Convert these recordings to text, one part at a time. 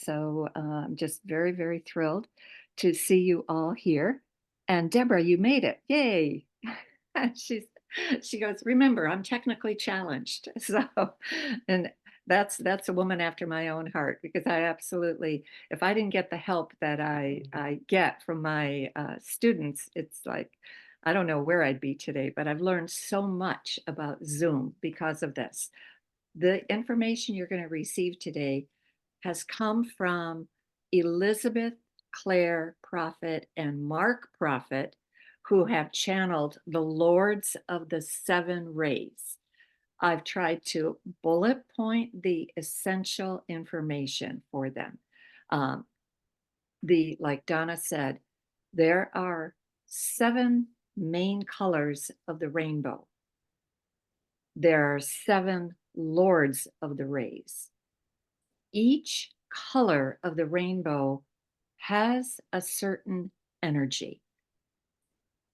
So I'm just very, very thrilled to see you all here. And Deborah, you made it. Yay. She's she goes, remember, I'm technically challenged. So and that's a woman after my own heart because I absolutely, if I didn't get the help that I get from my students, it's like I don't know where I'd be today, but I've learned so much about Zoom because of this. The information you're going to receive today has come from Elizabeth, Claire Prophet, and Mark Prophet, who have channeled the Lords of the Seven Rays. I've tried to bullet point the essential information for them. Um, like Donna said, there are seven main colors of the rainbow. There are seven lords of the rays. Each color of the rainbow has a certain energy.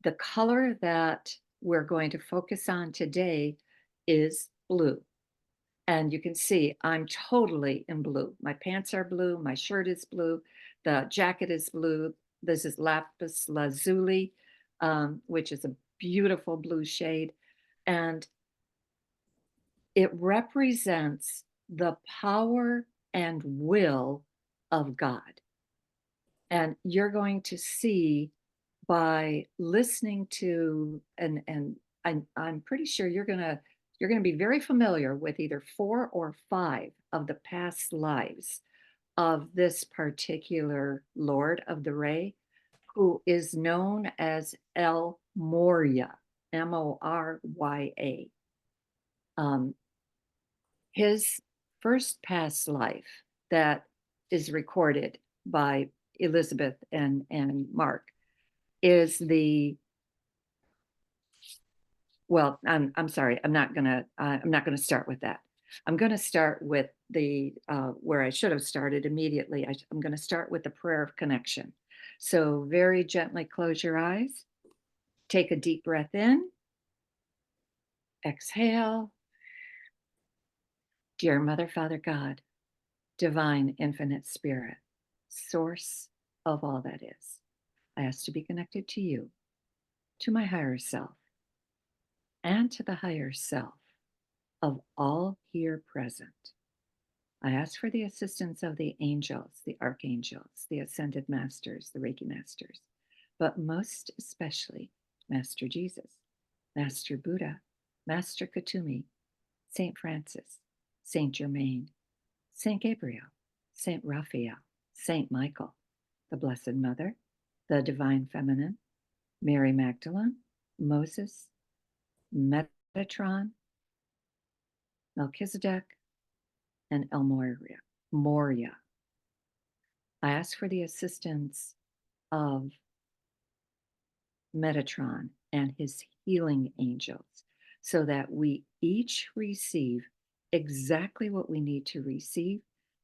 The color that we're going to focus on today is blue. And you can see I'm totally in blue. My pants are blue, my shirt is blue, the jacket is blue. This is lapis lazuli, which is a beautiful blue shade. And it represents the power and will of God. And you're going to see by listening to and I'm pretty sure you're gonna be very familiar with either 4 or 5 of the past lives of this particular Lord of the Ray, who is known as El Morya, Morya. Um, his first past life that is recorded by Elizabeth and Mark is the well, I'm sorry, I'm not gonna start with that. I'm gonna start with the where I should have started immediately. I'm gonna start with the prayer of connection. So very gently close your eyes, take a deep breath in, exhale. Dear Mother, Father, God, divine, infinite spirit, source of all that is. I ask to be connected to you, to my higher self, and to the higher self of all here present. I ask for the assistance of the angels, the archangels, the ascended masters, the Reiki masters, but most especially Master Jesus, Master Buddha, Master Katumi, Saint Francis, Saint Germain, Saint Gabriel, Saint Raphael, Saint Michael, the Blessed Mother, the Divine Feminine, Mary Magdalene, Moses, Metatron, Melchizedek, and El Morya. I ask for the assistance of Metatron and his healing angels so that we each receive exactly what we need to receive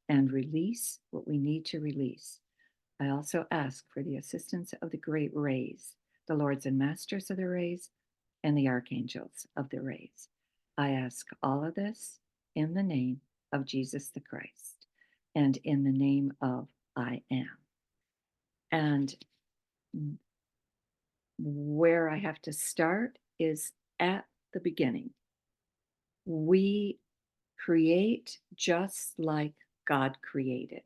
and release what we need to release. I also ask for the assistance of the great rays, the lords and masters of the rays, and the archangels of the rays. I ask all of this in the name of Jesus the Christ and in the name of I am. And where I have to start is at the beginning. We create just like God created.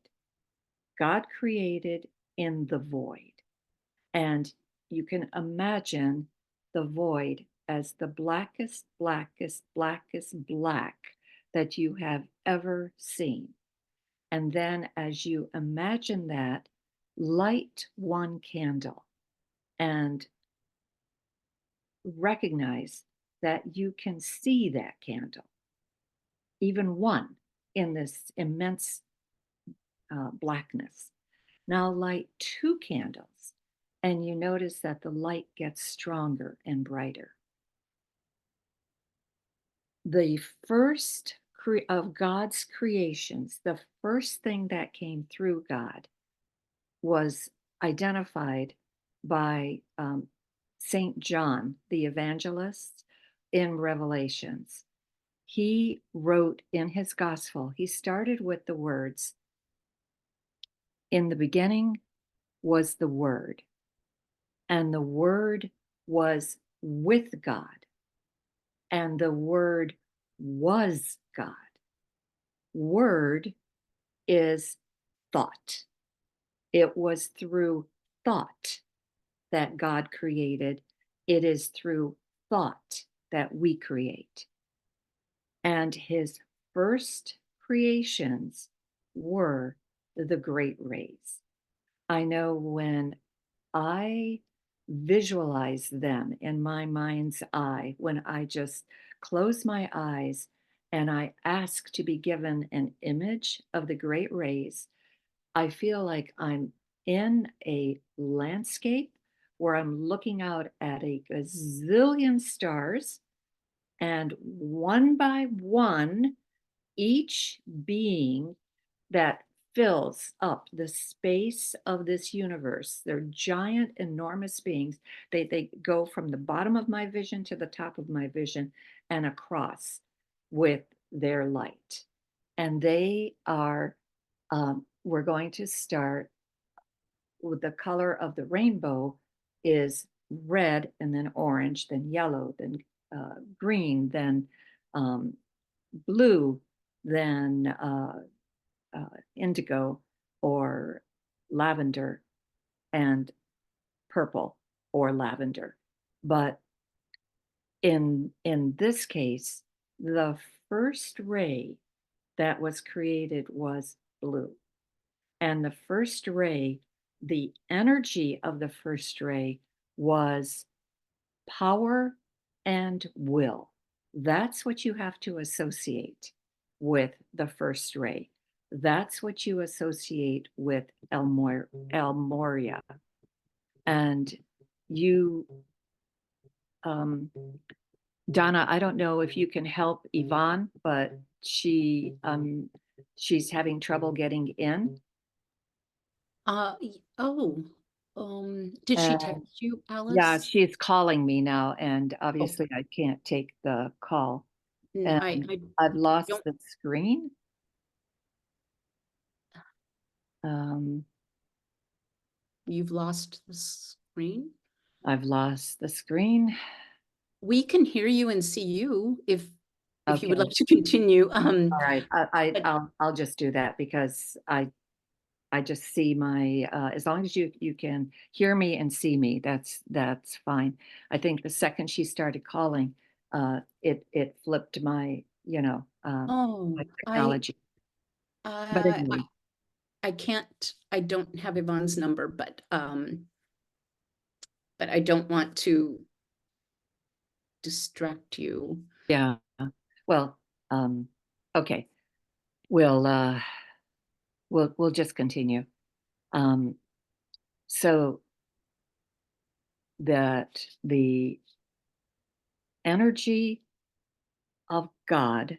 God created in the void. And you can imagine the void as the blackest, blackest, blackest black that you have ever seen. And then as you imagine that, light one candle and recognize that you can see that candle, even one, in this immense blackness. Now light 2 candles, and you notice that the light gets stronger and brighter. The first of God's creations, the first thing that came through God was identified by St. John, the evangelist, in Revelations. He wrote in his gospel, he started with the words, In the beginning was the Word, and the Word was with God, and the Word was God. Word is thought. It was through thought that God created. It is through thought that we create. And his first creations were the great rays. I know when I visualize them in my mind's eye, when I just close my eyes and I ask to be given an image of the great rays, I feel like I'm in a landscape where I'm looking out at a gazillion stars, and one by one, each being that fills up the space of this universe. They're giant, enormous beings. They go from the bottom of my vision to the top of my vision and across with their light. And they are, we're going to start with the color of the rainbow is red and then orange, then yellow, then green, then um, blue, then indigo or lavender, and purple or lavender. But in this case, the first ray that was created was blue. And the first ray, the energy of the first ray was power and will. That's what you have to associate with the first ray. That's what you associate with El Moria. And you, um, Donna, I don't know if you can help Yvonne, but she's having trouble getting in. Oh, did she And text you, yeah, Alice? she's calling me now, and Oh, obviously I can't take the call. I And I've lost don't, the screen. Um, you've lost the screen? I've lost the screen. We can hear you and see you if you Okay, would like to continue. all right. But I'll just do that because I just see my as long as you can hear me and see me, that's fine. I think the second she started calling, it flipped my, my oh, technology. But uh, anyway, I can't, I don't have Yvonne's number, but I don't want to distract you. yeah. Well, um, okay. We'll we'll just continue. Um, so that the energy of God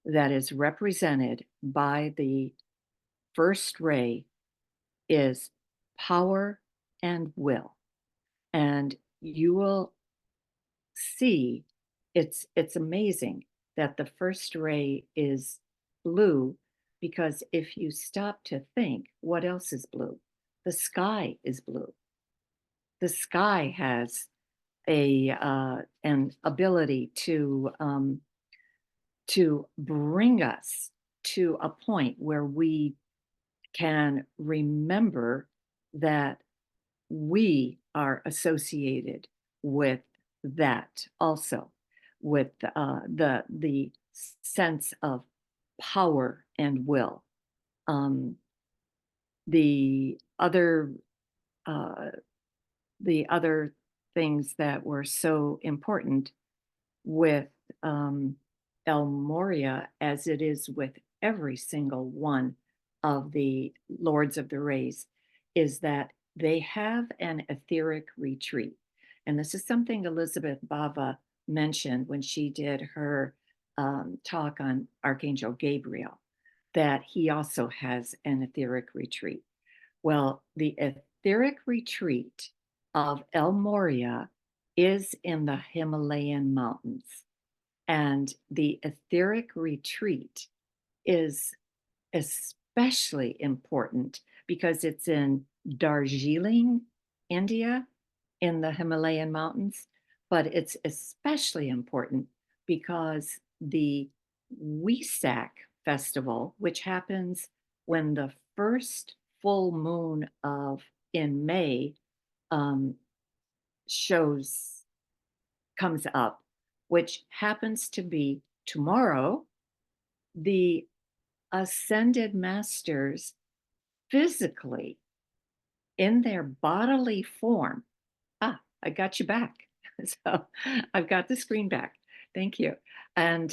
that is represented by the first ray is power and will. And you will see it's amazing that the first ray is blue, because if you stop to think, what else is blue? The sky is blue. The sky has a an ability to bring us to a point where we can remember that we are associated with that also, with the sense of power and will. Um, the other uh, the other things that were so important with El Moria, as it is with every single one of the Lords of the Rays, is that they have an etheric retreat. And this is something Elizabeth Bava mentioned when she did her talk on Archangel Gabriel, that he also has an etheric retreat. Well, the etheric retreat of El Moria is in the Himalayan mountains. And the etheric retreat is especially important because it's in Darjeeling, India, in the Himalayan mountains, but it's especially important because the Wesak festival, which happens when the first full moon of in May um, shows comes up, which happens to be tomorrow, the ascended masters physically in their bodily form. Ah, I got you back. So I've got the screen back. Thank you. And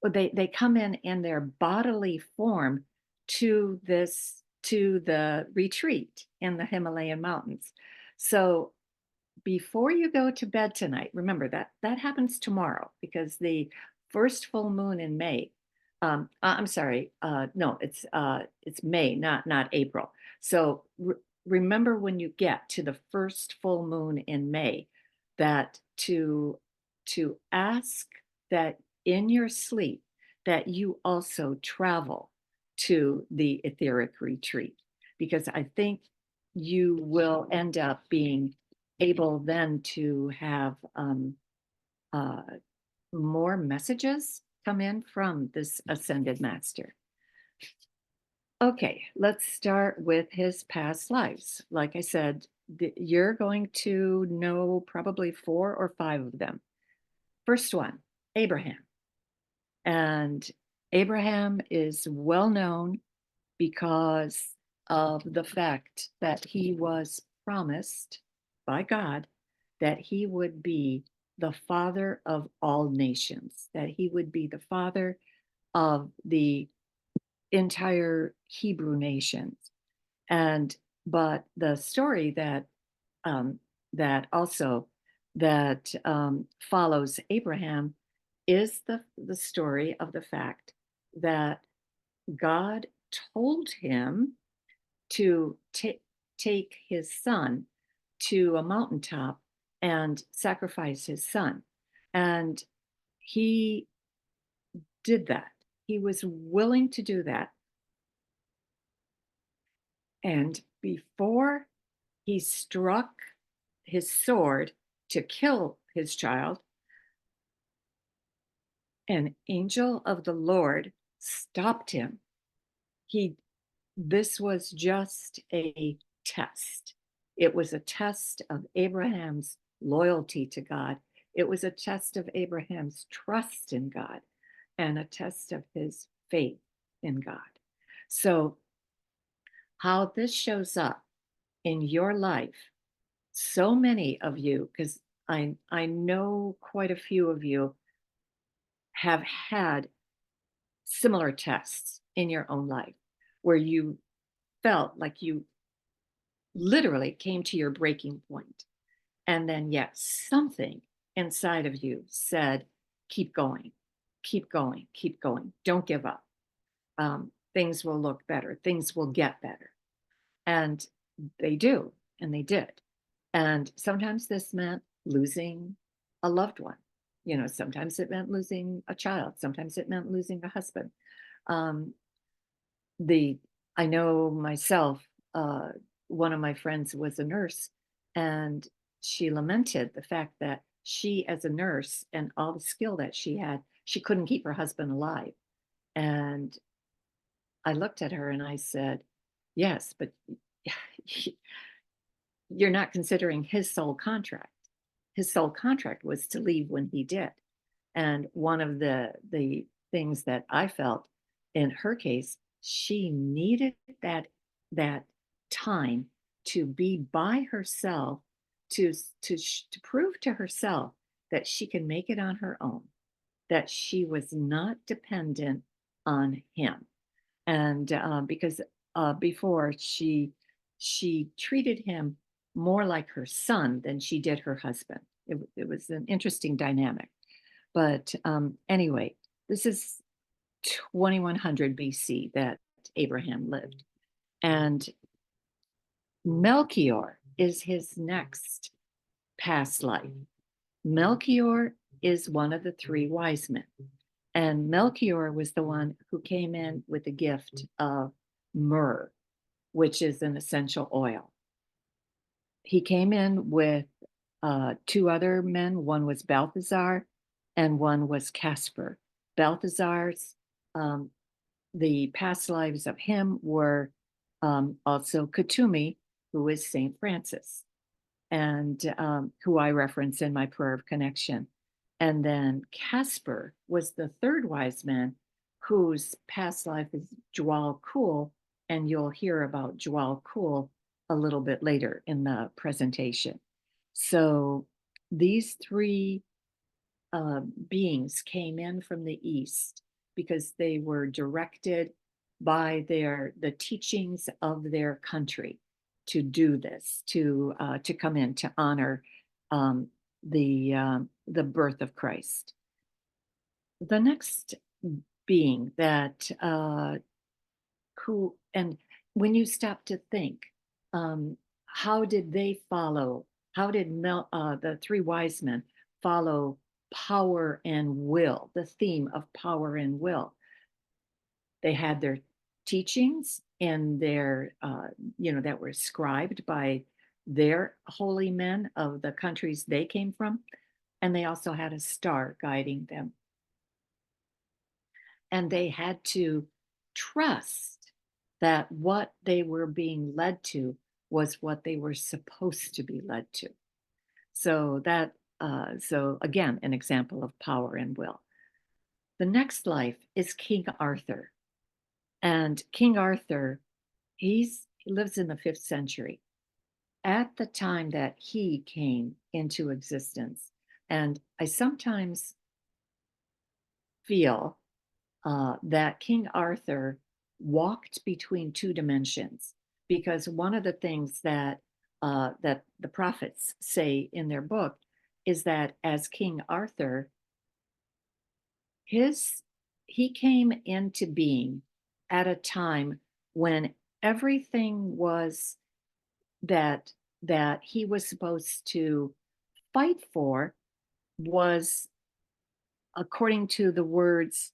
they come in their bodily form to the retreat in the Himalayan mountains. So before you go to bed tonight, remember that happens tomorrow because the first full moon in May. I'm sorry, no, it's May, not April. So remember when you get to the first full moon in May, that to ask that in your sleep that you also travel to the etheric retreat, because I think you will end up being able then to have uh, more messages come in from this ascended master. Okay, let's start with his past lives. Like I said, you're going to know probably 4 or 5 of them. First one, Abraham. And Abraham is well known because of the fact that he was promised by God that he would be the father of all nations, that he would be the father of the entire Hebrew nations. And but the story um, that follows Abraham is the story of the fact that God told him to take his son to a mountaintop and sacrifice his son. And he did that. He was willing to do that. And before he struck his sword to kill his child, an angel of the Lord stopped him. This was just a test. It was a test of Abraham's loyalty to God. It was a test of Abraham's trust in God and a test of his faith in God. So, how this shows up in your life, so many of you, because I know quite a few of you have had similar tests in your own life where you felt like you literally came to your breaking point. And then, yes, something inside of you said, keep going, keep going, keep going. Don't give up. Things will look better. Things will get better. And they do. And they did. And sometimes this meant losing a loved one. You know, sometimes it meant losing a child. Sometimes it meant losing a husband. Um, the I know myself, one of my friends was a nurse, and she lamented the fact that she, as a nurse, and all the skill that she had, she couldn't keep her husband alive. And I looked at her and I said, yes, but you're not considering his soul contract. His soul contract was to leave when he did. And one of the things that I felt in her case, she needed that time to be by herself, to prove to herself that she can make it on her own, that she was not dependent on him. And because before she treated him more like her son than she did her husband. It was an interesting dynamic. But anyway, this is 2100 BC that Abraham lived. And Melchior is his next past life. Melchior is one of the 3 wise men. And Melchior was the one who came in with the gift of myrrh, which is an essential oil. He came in with two other men. One was Balthazar and one was Casper. Balthazar's, um, the past lives of him were also Katumi, who is Saint Francis, and who I reference in my prayer of connection. And then Casper was the third wise man, whose past life is Jwal Kul, and you'll hear about Jwal Kul a little bit later in the presentation. So these three beings came in from the east because they were directed by the teachings of their country to do this, to come in to honor um, the birth of Christ. The next being that who and when you stop to think, um, how did they follow? How did the three wise men follow power and will? The theme of power and will. They had their teachings and their, that were scribed by their holy men of the countries they came from, and they also had a star guiding them. And they had to trust that what they were being led to was what they were supposed to be led to. So so again, an example of power and will. The next life is King Arthur. And King Arthur, he lives in the 5th century. At the time that he came into existence, and I sometimes feel that King Arthur walked between two dimensions, because one of the things that the prophets say in their book is that as King Arthur, he came into being at a time when everything was that he was supposed to fight for was, according to the words,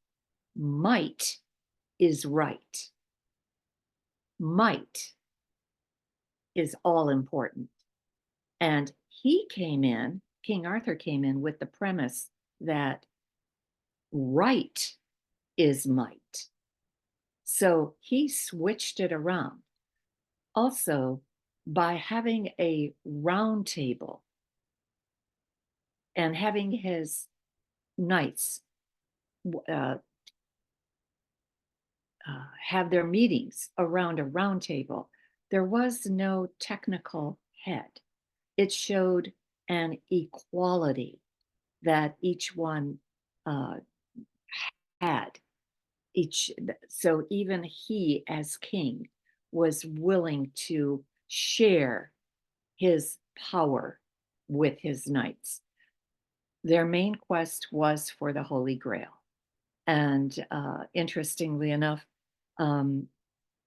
might is right. Might is all important. And King Arthur came in with the premise that right is might. So he switched it around. Also, by having a round table and having his knights uh, have their meetings around a round table, there was no technical head. It showed an equality that each one uh, had. So even he, as king, was willing to share his power with his knights. Their main quest was for the Holy Grail. And interestingly enough, um,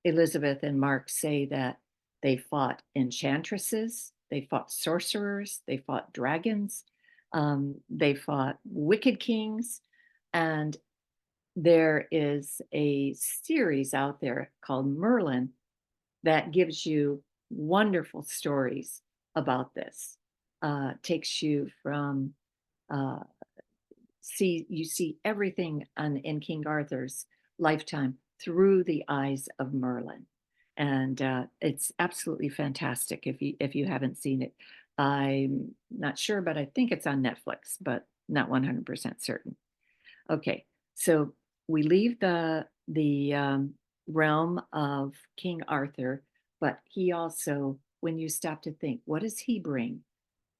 Elizabeth and Mark say that they fought enchantresses, they fought sorcerers, they fought dragons, they fought wicked kings. And there is a series out there called Merlin that gives you wonderful stories about this. Takes you from uh, you see everything in King Arthur's lifetime through the eyes of Merlin, and it's absolutely fantastic. If you haven't seen it, I'm not sure, but I think it's on Netflix, but not 100% certain. Okay, so we leave the realm of King Arthur, but he also, when you stop to think, what does he bring?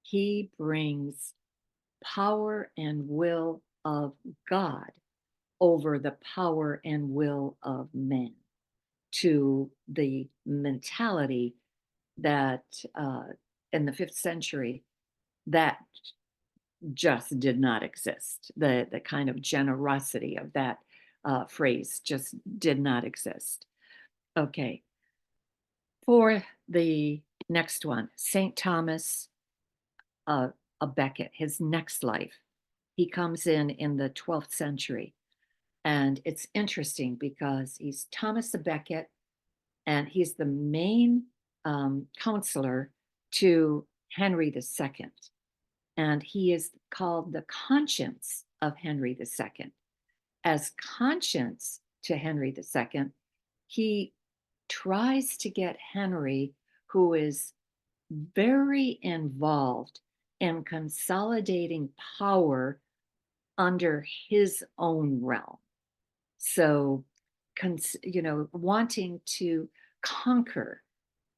He brings power and will of God over the power and will of men to the mentality that in the 5th century that just did not exist. The kind of generosity of that phrase just did not exist. Okay, for the next one, St. Thomas uh, a Becket, his next life. He comes in the 12th century. And it's interesting because he's Thomas a Becket, and he's the main counselor to Henry II. And he is called the conscience of Henry II. As conscience to Henry II, he tries to get Henry, who is very involved in consolidating power under his own realm. So, wanting to conquer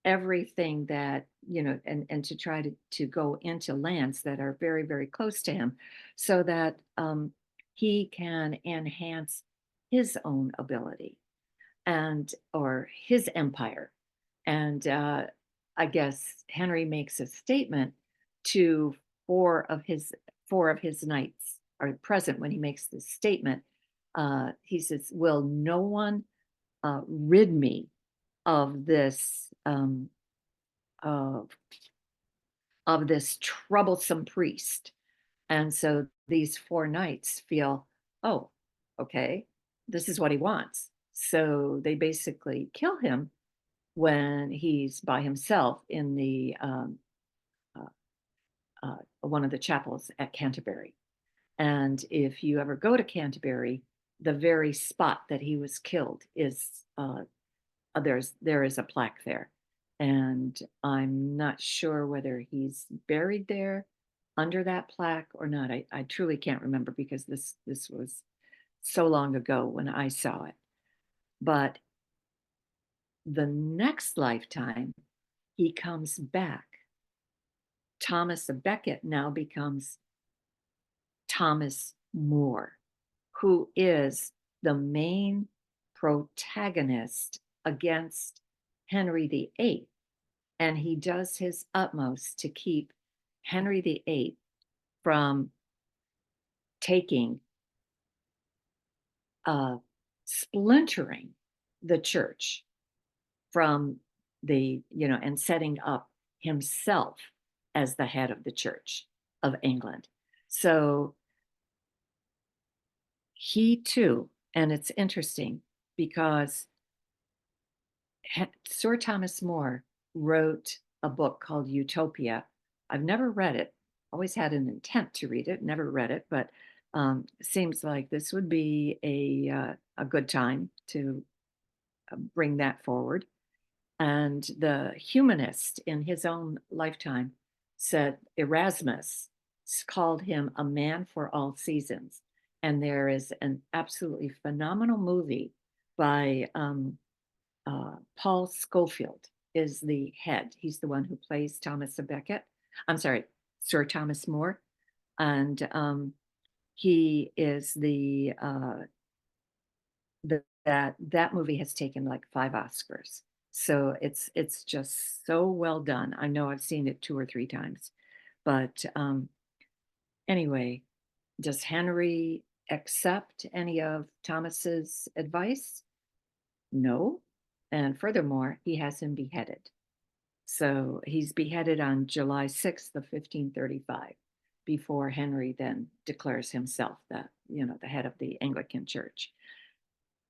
everything that, and to try to go into lands that are very, very close to him so that he can enhance his own ability and or his empire. And I guess Henry makes a statement to four of his four of his knights are present when he makes this statement. He says, "Will no one rid me of this of of this troublesome priest?" And so these four knights feel, "Oh, okay, this is what he wants." So they basically kill him when he's by himself in the uh, one of the chapels at Canterbury. And if you ever go to Canterbury, the very spot that he was killed is there is a plaque there, and I'm not sure whether he's buried there under that plaque or not. I truly can't remember because this was so long ago when I saw it. But the next lifetime, he comes back. Thomas a Becket now becomes Thomas More, who is the main protagonist against Henry VIII. And he does his utmost to keep Henry VIII from taking, splintering the church from and setting up himself as the head of the Church of England. So he too, and it's interesting because Sir Thomas More wrote a book called Utopia. I've never read it, always had an intent to read it, never read it, but seems like this would be a good time to bring that forward. And the humanist in his own lifetime said Erasmus called him a man for all seasons. And there is an absolutely phenomenal movie by Paul Schofield is the head. He's the one who plays Thomas a Becket. I'm sorry, Sir Thomas More. And he is that movie has taken like 5 Oscars. So it's just so well done. I know I've seen it 2 or 3 times, but anyway, does Henry accept any of Thomas's advice? No. And furthermore, he has him beheaded. So he's beheaded on July 6th of 1535, before Henry then declares himself the head of the Anglican Church.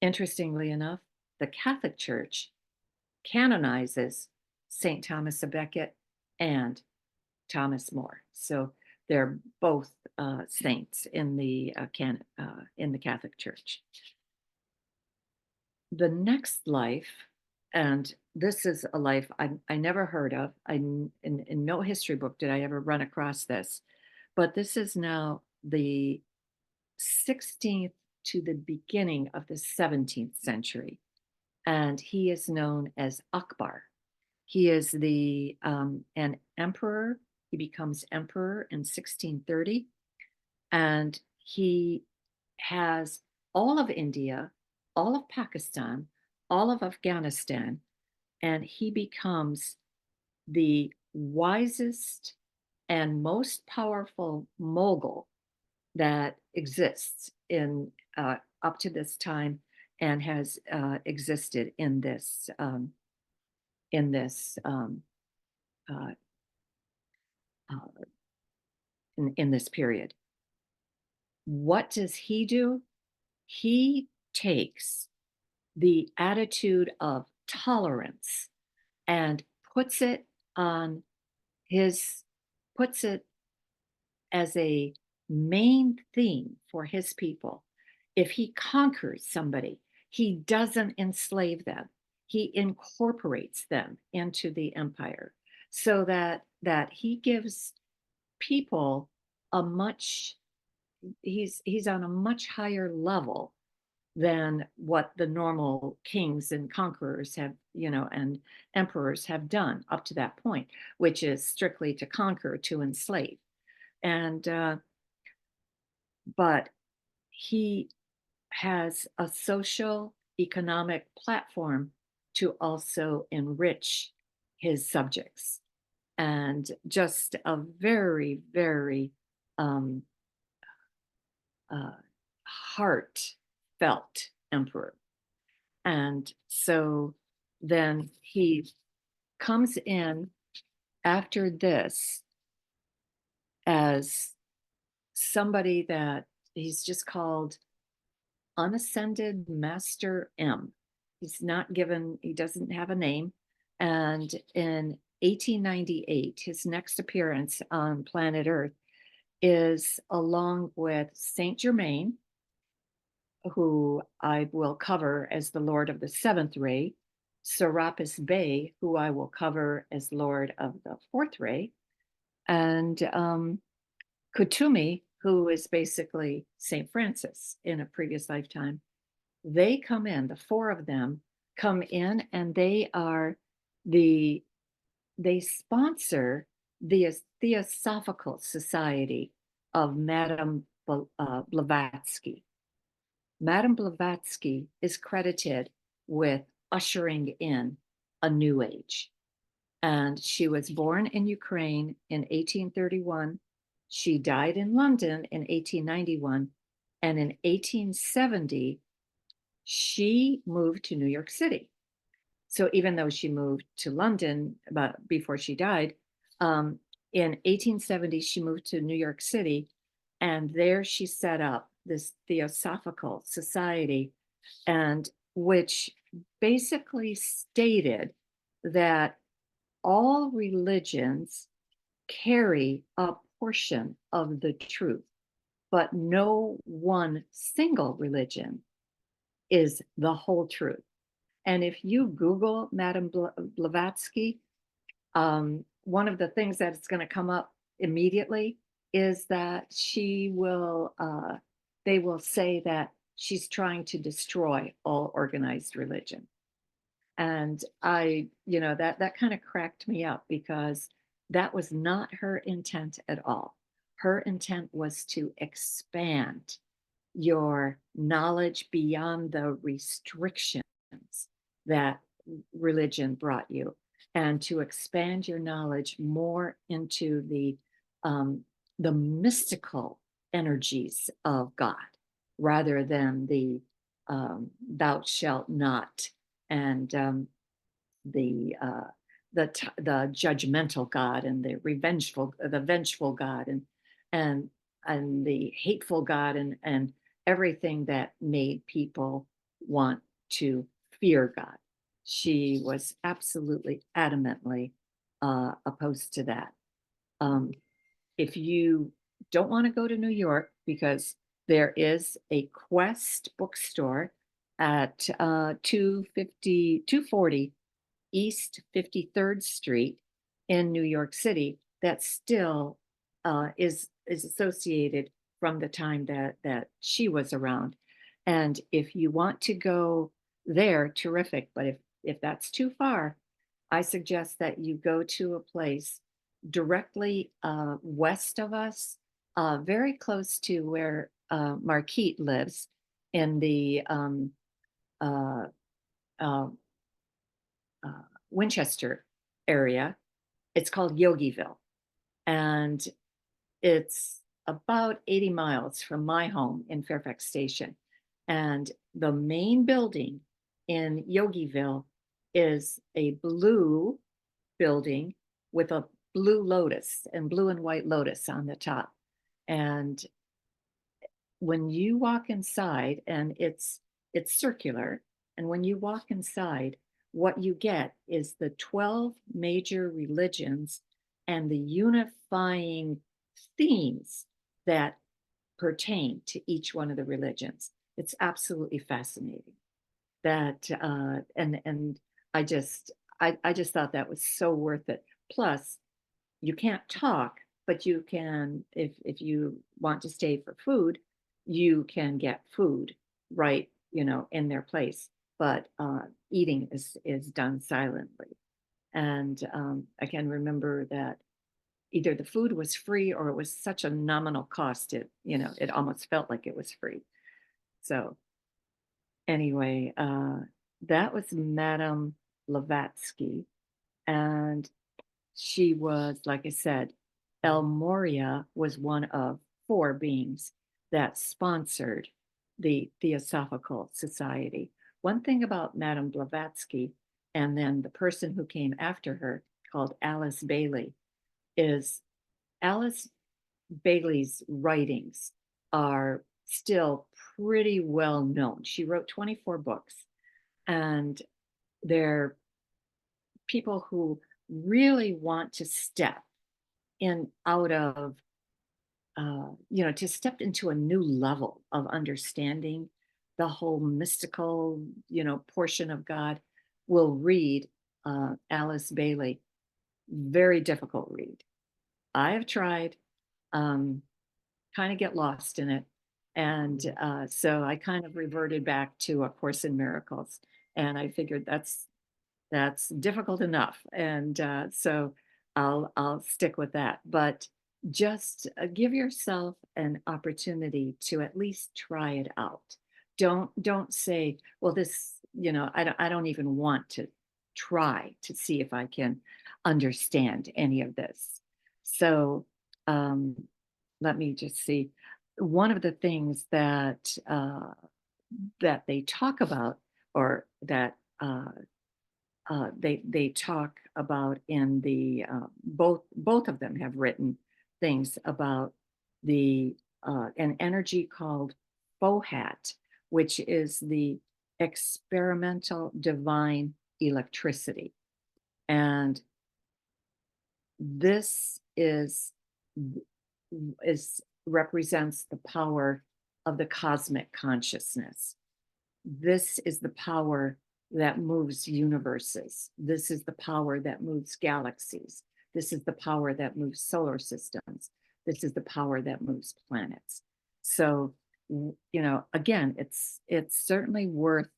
Interestingly enough, the Catholic Church canonizes St. Thomas a Becket and Thomas More. So they're both saints in the Catholic Church. The next life, and this is a life I never heard of. In no history book did I ever run across this, but this is now the 16th to the beginning of the 17th century. And he is known as Akbar. He is an emperor. He becomes emperor in 1630, and he has all of India, all of Pakistan, all of Afghanistan, and he becomes the wisest and most powerful Mughal that exists in up to this time and has existed in in this um, uh, uh, in this period. What does he do? He takes the attitude of tolerance and puts it on his puts it as a main theme for his people. If he conquers somebody, he doesn't enslave them. He incorporates them into the empire so that he gives people a much he's on a much higher level than what the normal kings and conquerors have, and emperors have done up to that point, which is strictly to conquer, to enslave. And but he has a social economic platform to also enrich his subjects, and just a very, very um, uh, heartfelt emperor. And so then he comes in after this as somebody that he's just called Unascended Master M. He doesn't have a name. And in 1898, his next appearance on planet Earth is along with Saint Germain, who I will cover as the Lord of the seventh ray, Serapis Bey, who I will cover as Lord of the fourth ray, and Kutumi, who is basically Saint Francis in a previous lifetime. They come in, the four of them come in, and the they sponsor the Theosophical Society of Madame Blavatsky. Madame Blavatsky is credited with ushering in a new age. And she was born in Ukraine in 1831. She died in London in 1891. And in 1870, she moved to New York City. So even though she moved to London before she died, in 1870, she moved to New York City. And there she set up this Theosophical Society, and which basically stated that all religions carry a portion of the truth, but no one single religion is the whole truth. And if you Google Madame Blavatsky, one of the things that's going to come up immediately is that they will say that she's trying to destroy all organized religion. And that kind of cracked me up, because that was not her intent at all. Her intent was to expand your knowledge beyond the restrictions that religion brought you, and to expand your knowledge more into the mystical energies of God, rather than the thou shalt not, and the judgmental God, and the vengeful God, and the hateful God, and everything that made people want to fear God. She was absolutely adamantly opposed to that. If you don't want to go to New York, because there is a Quest bookstore at 240 East 53rd Street in New York City that still is associated from the time that she was around. And if you want to go there, terrific. But if that's too far, I suggest that you go to a place directly west of us, very close to where Marquette lives, in the uh, uh, uh, Winchester area. It's called Yogiville, and it's about 80 miles from my home in Fairfax Station. And the main building in Yogiville is a blue building with a blue lotus and blue and white lotus on the top. And when you walk inside, and it's circular, and when you walk inside, what you get is the 12 major religions and the unifying themes that pertain to each one of the religions. It's absolutely fascinating. That and I just thought that was so worth it. Plus, you can't talk, but you can, if you want to stay for food, you can get food right, in their place. But eating is done silently. And I can remember that either the food was free or it was such a nominal cost. It almost felt like it was free. So anyway, that was Madame Blavatsky, and she was, like I said, El Morya was one of four beings that sponsored the Theosophical Society. One thing about Madame Blavatsky, and then the person who came after her, called Alice Bailey, is Alice Bailey's writings are still pretty well known. She wrote 24 books, and they're people who really want to step in out of, to step into a new level of understanding the whole mystical, portion of God, will read Alice Bailey. Very difficult read. I have tried. Um, Kind of get lost in it. And so I kind of reverted back to A Course in Miracles. And I figured that's difficult enough. And so I'll stick with that. But just give yourself an opportunity to at least try it out. Don't say, well, this, I don't even want to try to see if I can understand any of this. So um, let me just see. One of the things that they talk about, or that they talk about in the both of them have written things about the an energy called FOHAT, which is the experimental divine electricity, and this is represents the power of the cosmic consciousness. This is the power that moves universes. This is the power that moves galaxies. This is the power that moves solar systems. This is the power that moves planets. So, again, it's certainly worth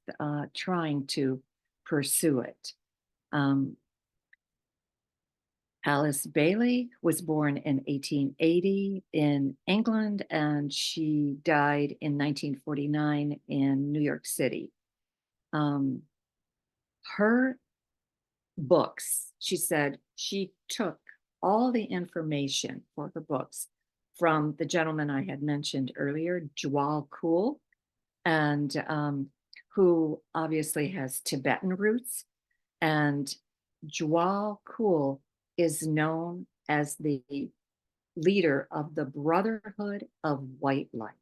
trying to pursue it. Um, Alice Bailey was born in 1880 in England, and she died in 1949 in New York City. Um, her books, she said she took all the information for her books from the gentleman I had mentioned earlier, Jwal Khul, and who obviously has Tibetan roots. And Jwal Khul is known as the leader of the Brotherhood of White Light.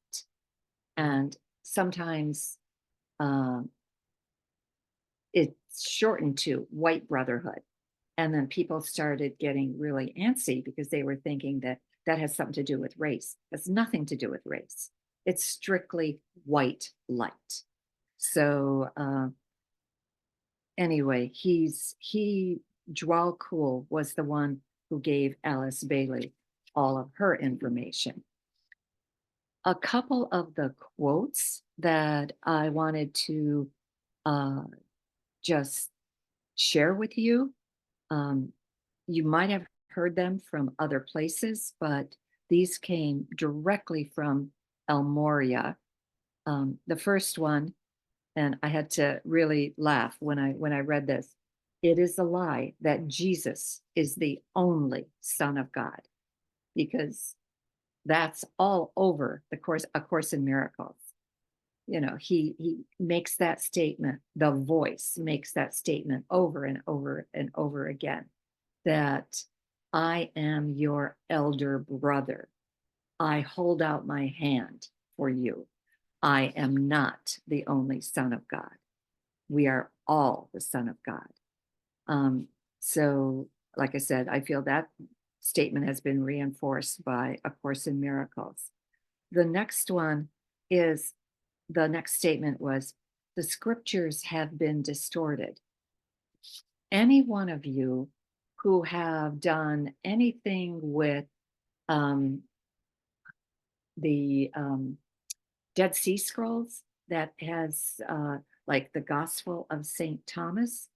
And sometimes um, it's shortened to White Brotherhood. And then people started getting really antsy because they were thinking that that has something to do with race. It has nothing to do with race. It's strictly white light. So anyway, Jwal Khul was the one who gave Alice Bailey all of her information. A couple of the quotes that I wanted to uh, just share with you. Um, you might have heard them from other places, but these came directly from El Morya. The first one, and I had to really laugh when I read this. It is a lie that Jesus is the only Son of God, because that's all over A Course in Miracles. He makes that statement. The voice makes that statement over and over and over again, that I am your elder brother. I hold out my hand for you. I am not the only Son of God. We are all the Son of God. Um, so, like I said, I feel that statement has been reinforced by A Course in Miracles. The next one is the next statement was, the scriptures have been distorted. Any one of you who have done anything with um, the Dead Sea Scrolls that has, like the Gospel of St. Thomas,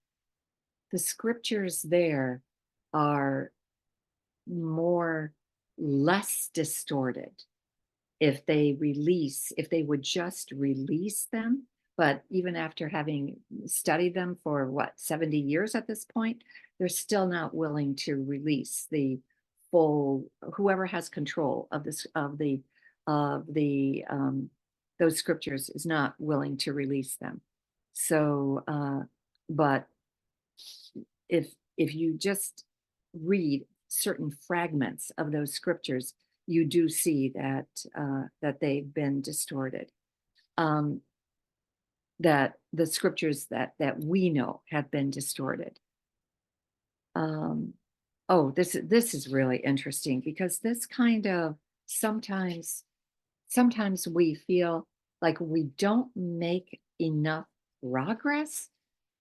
the scriptures there are more less distorted if they would just release them. But even after having studied them for what, 70 years at this point, they're still not willing to release the full, whoever has control of this, of the, those scriptures is not willing to release them. So, but if you just read certain fragments of those scriptures, you do see that that they've been distorted. That the scriptures that we know have been distorted. Oh, this is really interesting, because this kind of sometimes we feel like we don't make enough progress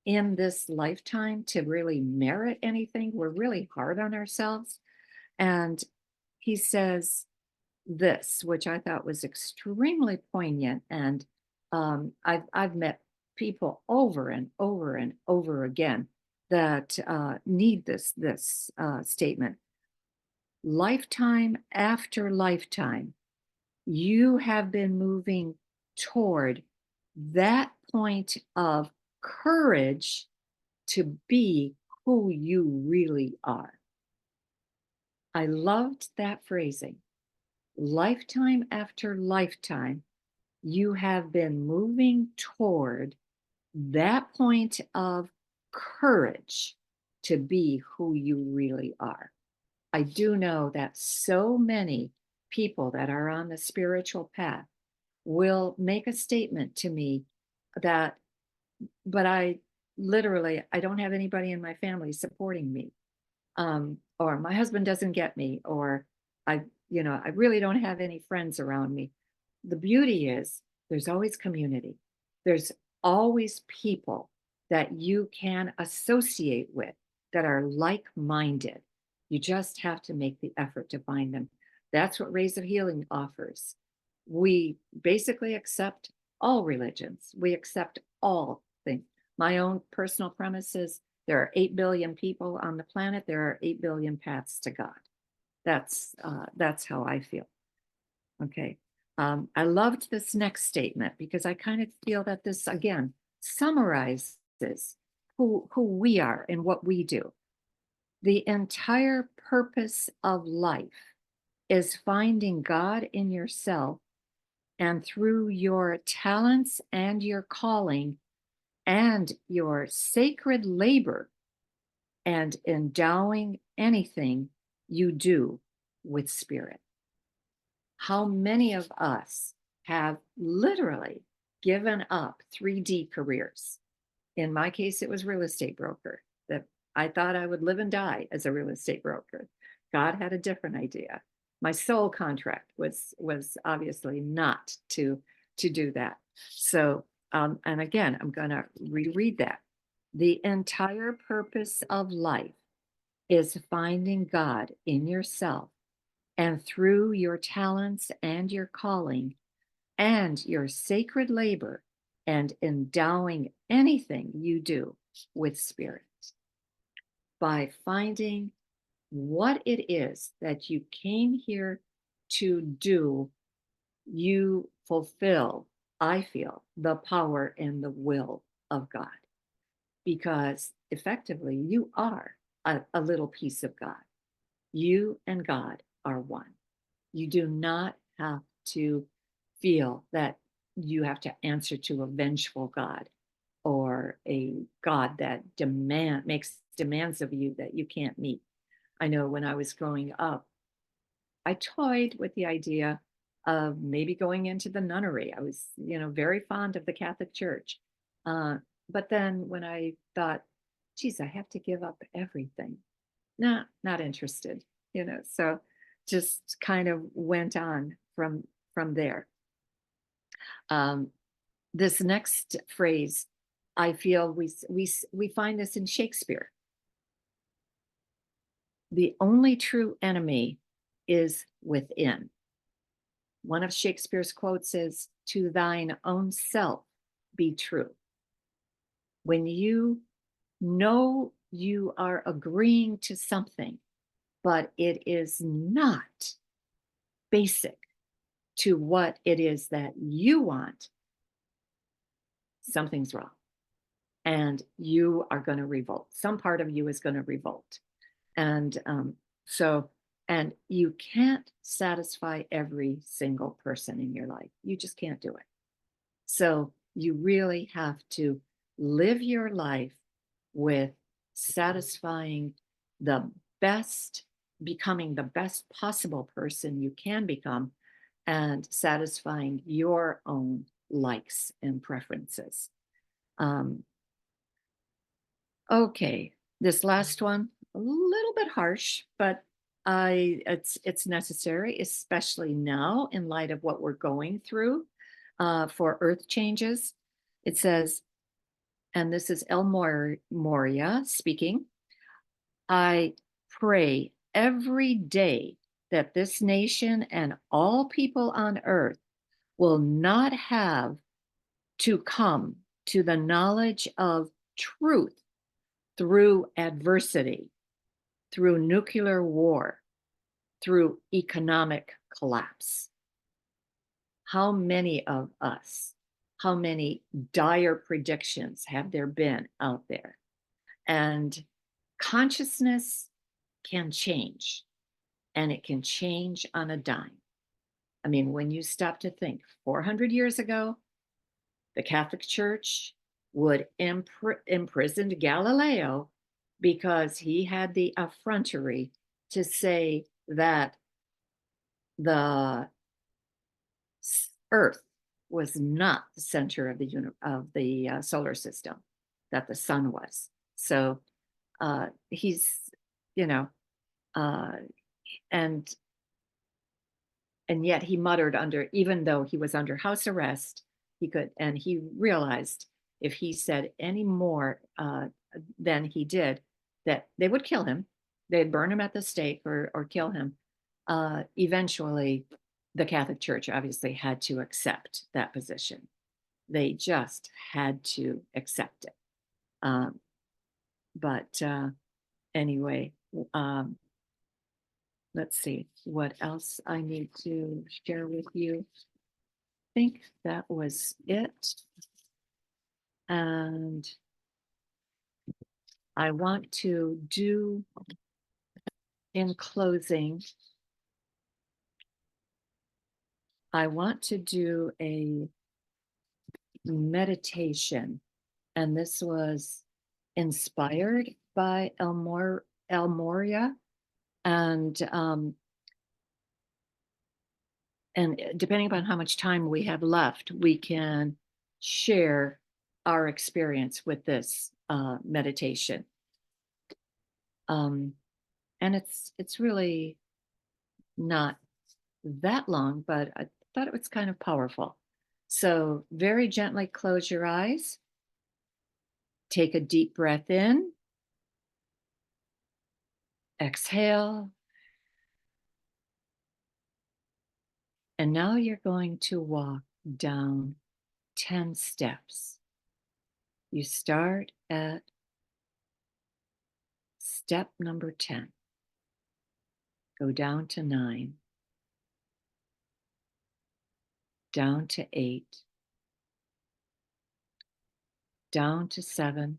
in this lifetime to really merit anything. We're really hard on ourselves. And he says this, which I thought was extremely poignant. And I've met people over and over and over again that need this statement. Lifetime after lifetime, you have been moving toward that point of courage to be who you really are. I loved that phrasing. Lifetime after lifetime, you have been moving toward that point of courage to be who you really are. I do know that so many people that are on the spiritual path will make a statement to me that, but I don't have anybody in my family supporting me. Or my husband doesn't get me, or I really don't have any friends around me. The beauty is there's always community. There's always people that you can associate with that are like-minded. You just have to make the effort to find them. That's what Rays of Healing offers. We basically accept all religions. We accept all things. My own personal premise is there are 8 billion people on the planet. There are 8 billion paths to God. That's how I feel. Okay. I loved this next statement because I kind of feel that this again summarizes who we are and what we do. The entire purpose of life is finding God in yourself, and through your talents and your calling and your sacred labor, and endowing anything you do with spirit. How many of us have literally given up 3D careers? In my case, it was real estate broker. That I thought I would live and die as a real estate broker. God had a different idea. My soul contract was obviously not to do that. So, and again, I'm going to reread that. The entire purpose of life is finding God in yourself, and through your talents and your calling and your sacred labor, and endowing anything you do with spirit. By finding what it is that you came here to do, you fulfill, I feel, the power and the will of God. Because effectively, you are a little piece of God. You and God are one. You do not have to feel that you have to answer to a vengeful God, or a God that makes demands of you that you can't meet. I know when I was growing up, I toyed with the idea of maybe going into the nunnery. I was, very fond of the Catholic Church. but then when I thought, geez, I have to give up everything. Nah, not interested, so just kind of went on from there. Um, this next phrase, I feel we find this in Shakespeare. The only true enemy is within. One of Shakespeare's quotes is, "To thine own self be true." When you know you are agreeing to something, but it is not basic to what it is that you want, something's wrong. And you are going to revolt. Some part of you is going to revolt. And so, and you can't satisfy every single person in your life. You just can't do it. So you really have to live your life with satisfying the best, becoming the best possible person you can become, and satisfying your own likes and preferences. Um, okay, this last one, a little bit harsh, but it's necessary, especially now in light of what we're going through for earth changes. It says, and this is Moria speaking, "I pray every day that this nation and all people on earth will not have to come to the knowledge of truth through adversity, through nuclear war, through economic collapse." How many of us, how many dire predictions have there been out there? And consciousness can change, and it can change on a dime. I mean, when you stop to think, 400 years ago, the Catholic Church would imprison Galileo because he had the effrontery to say that the Earth was not the center of the solar system, that the sun was. So he's, you know, uh, and and yet he muttered under, even though he was under house arrest, he could, and he realized if he said any more than he did, that they would kill him. They'd burn him at the stake or kill him. Eventually, the Catholic Church obviously had to accept that position. They just had to accept it. Um, but anyway, um, let's see what else I need to share with you. I think that was it. And I want to do, in closing, I want to do a meditation. And this was inspired by El Moria. And depending upon how much time we have left, we can share our experience with this meditation. And it's really not that long, but I thought it was kind of powerful. So very gently close your eyes, take a deep breath in, exhale, and now you're going to walk down 10 steps. You start at step number 10. Go down to 9, down to 8, down to 7,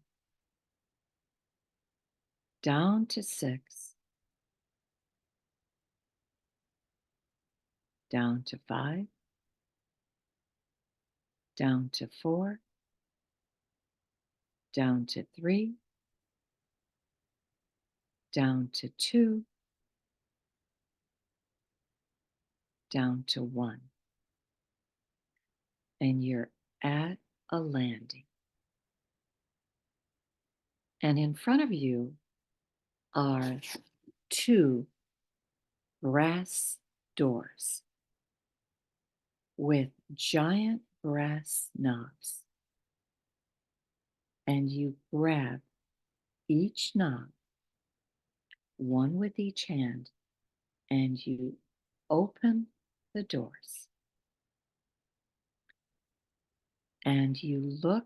down to 6, down to 5, down to 4, down to 3, down to 2, down to 1. And you're at a landing. And in front of you are two brass doors with giant brass knobs. And you grab each knob, one with each hand, and you open the doors. And you look,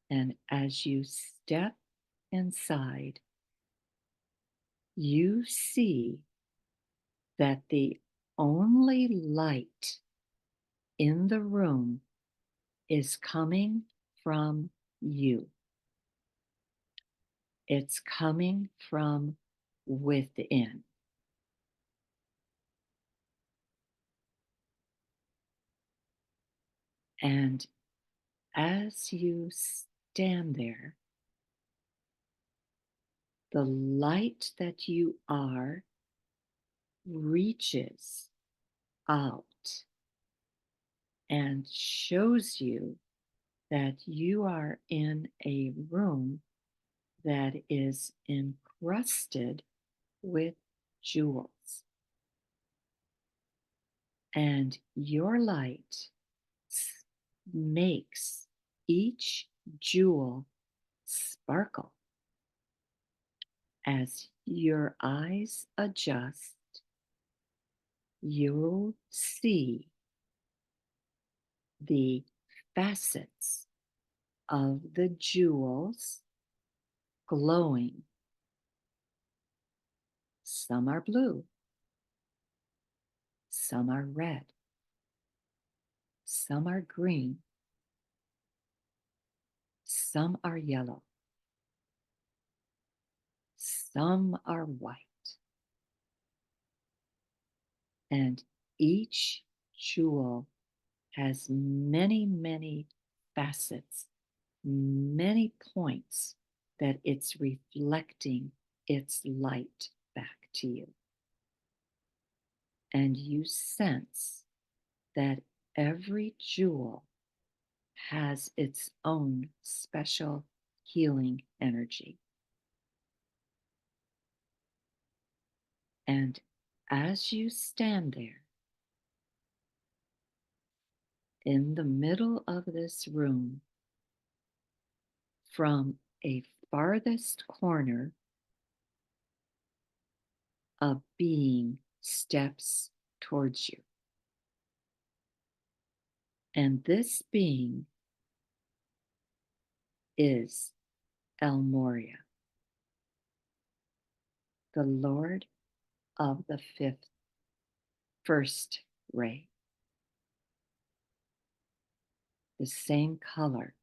and as you step inside, you see that the only light in the room is coming from you. It's coming from within. And as you stand there, the light that you are reaches out and shows you that you are in a room that is encrusted with jewels. And your light makes each jewel sparkle. As your eyes adjust, you'll see the facets of the jewels glowing. Some are blue, some are red, some are green, some are yellow, some are white. And each jewel has many, many facets, many points that it's reflecting its light back to you. And you sense that every jewel has its own special healing energy. And as you stand there in the middle of this room, from a farthest corner, a being steps towards you. And this being is Morya, the Lord of the first ray, the same color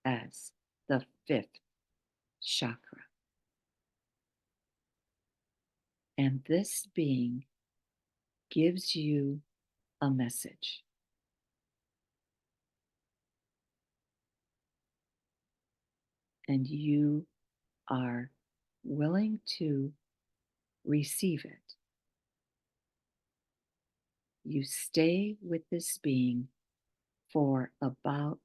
as the fifth chakra. And this being gives you a message. And you are willing to receive it. You stay with this being for about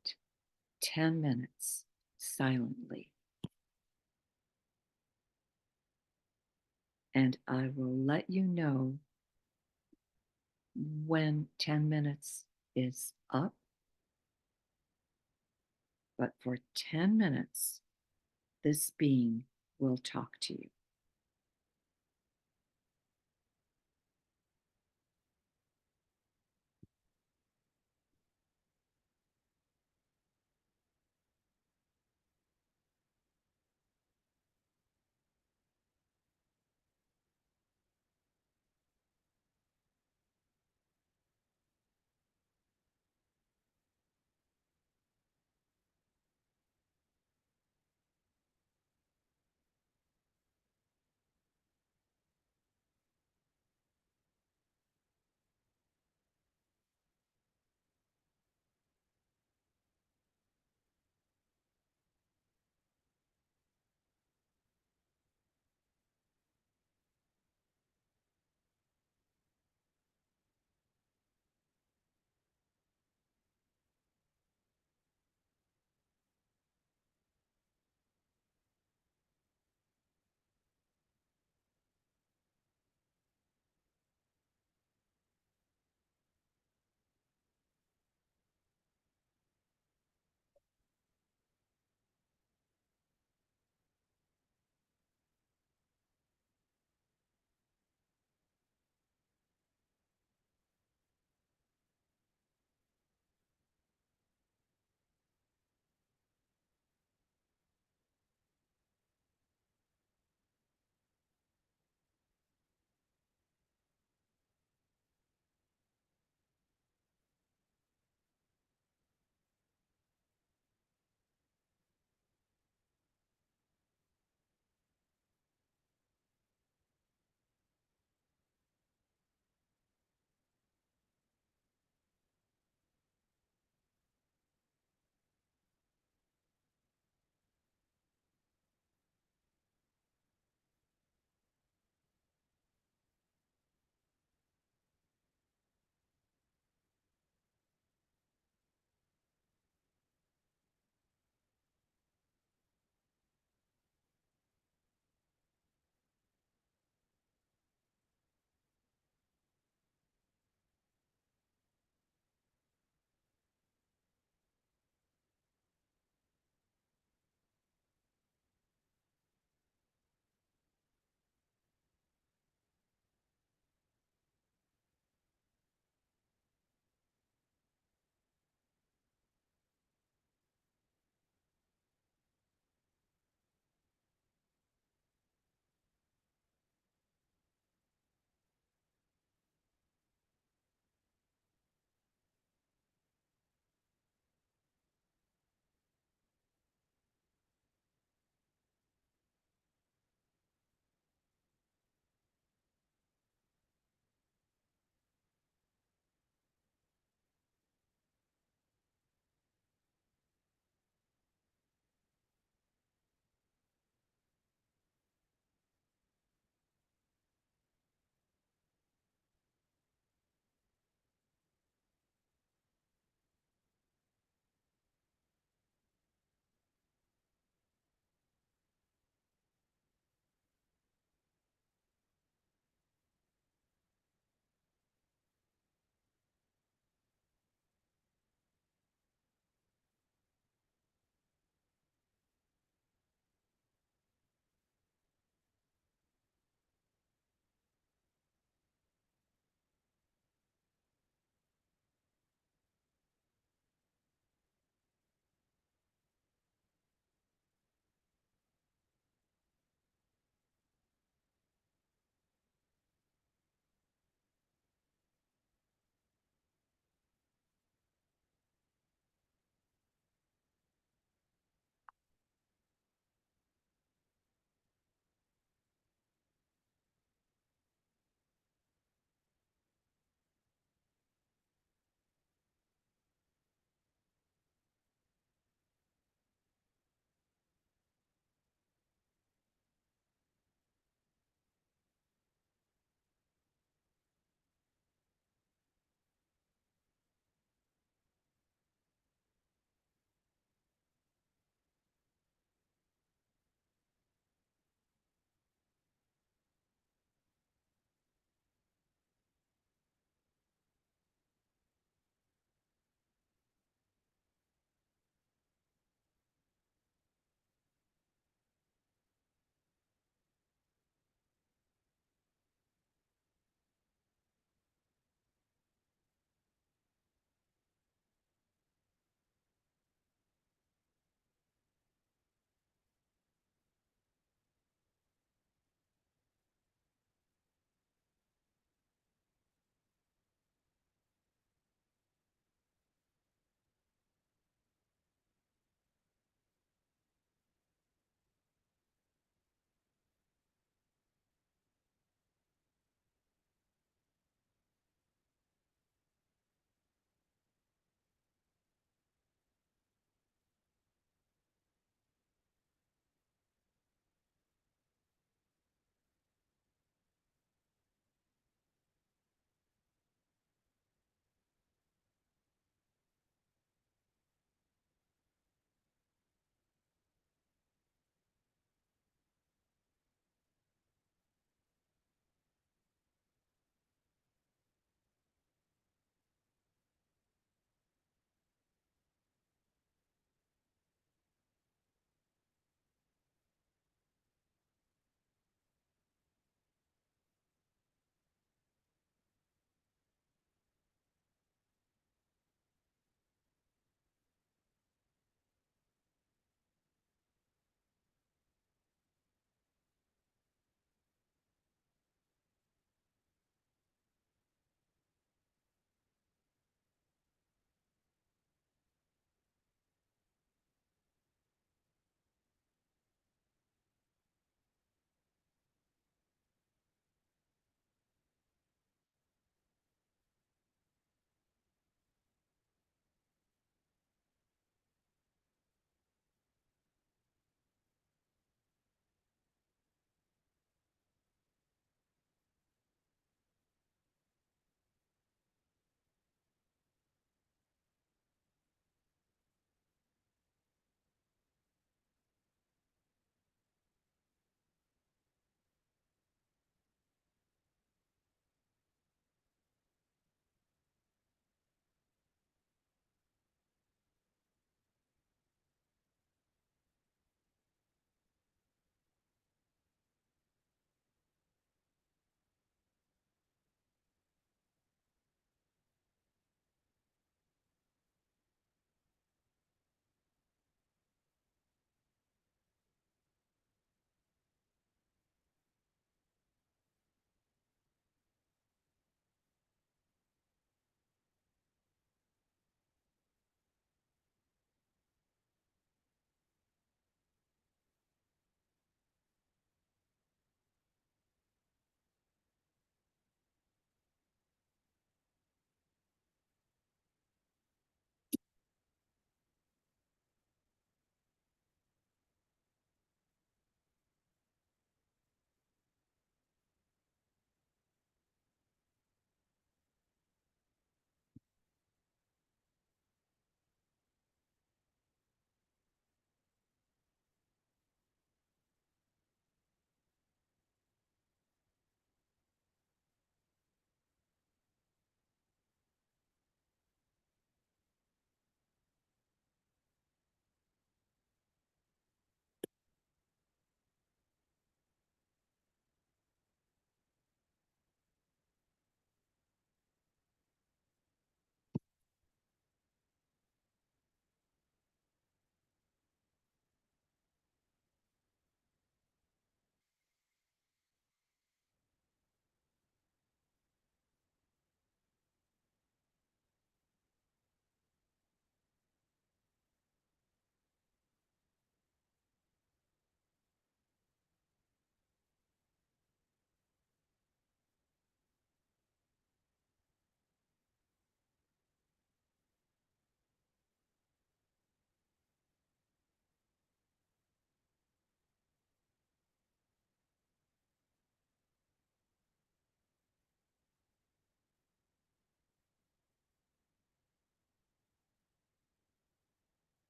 10 minutes silently. And I will let you know when 10 minutes is up. But for 10 minutes, this being will talk to you.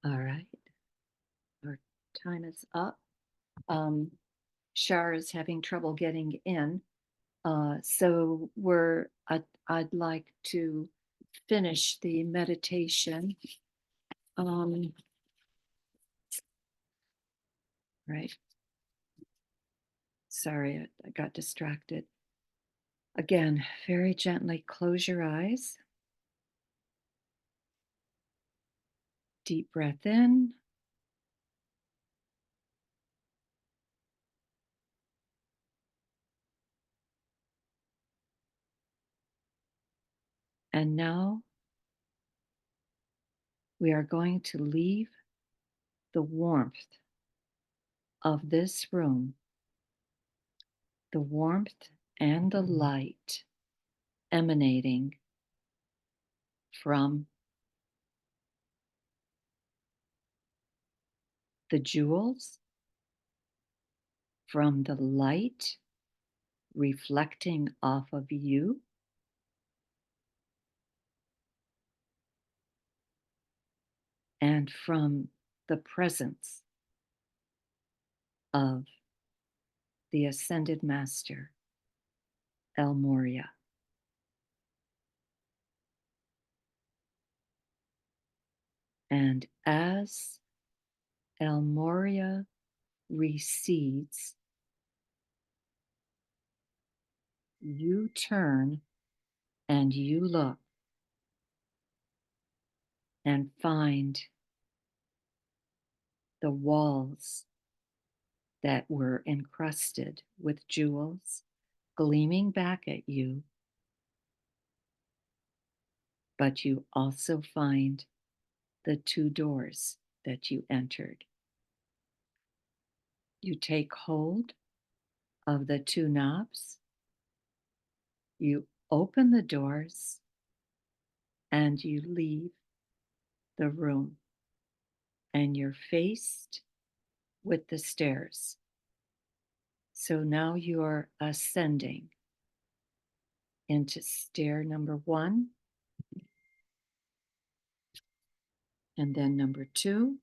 All right. Our time is up. Shar is having trouble getting in. So I'd like to finish the meditation. Right. Sorry, I got distracted. Again, very gently close your eyes. Deep breath in. And now we are going to leave the warmth of this room, the warmth and the light emanating from the jewels, from the light reflecting off of you, and from the presence of the Ascended Master, El Morya. And as El Morya recedes, you turn and you look and find the walls that were encrusted with jewels gleaming back at you, but you also find the two doors that you entered. You take hold of the two knobs, you open the doors, and you leave the room, and you're faced with the stairs. So now you're ascending into stair number 1, and then number 2,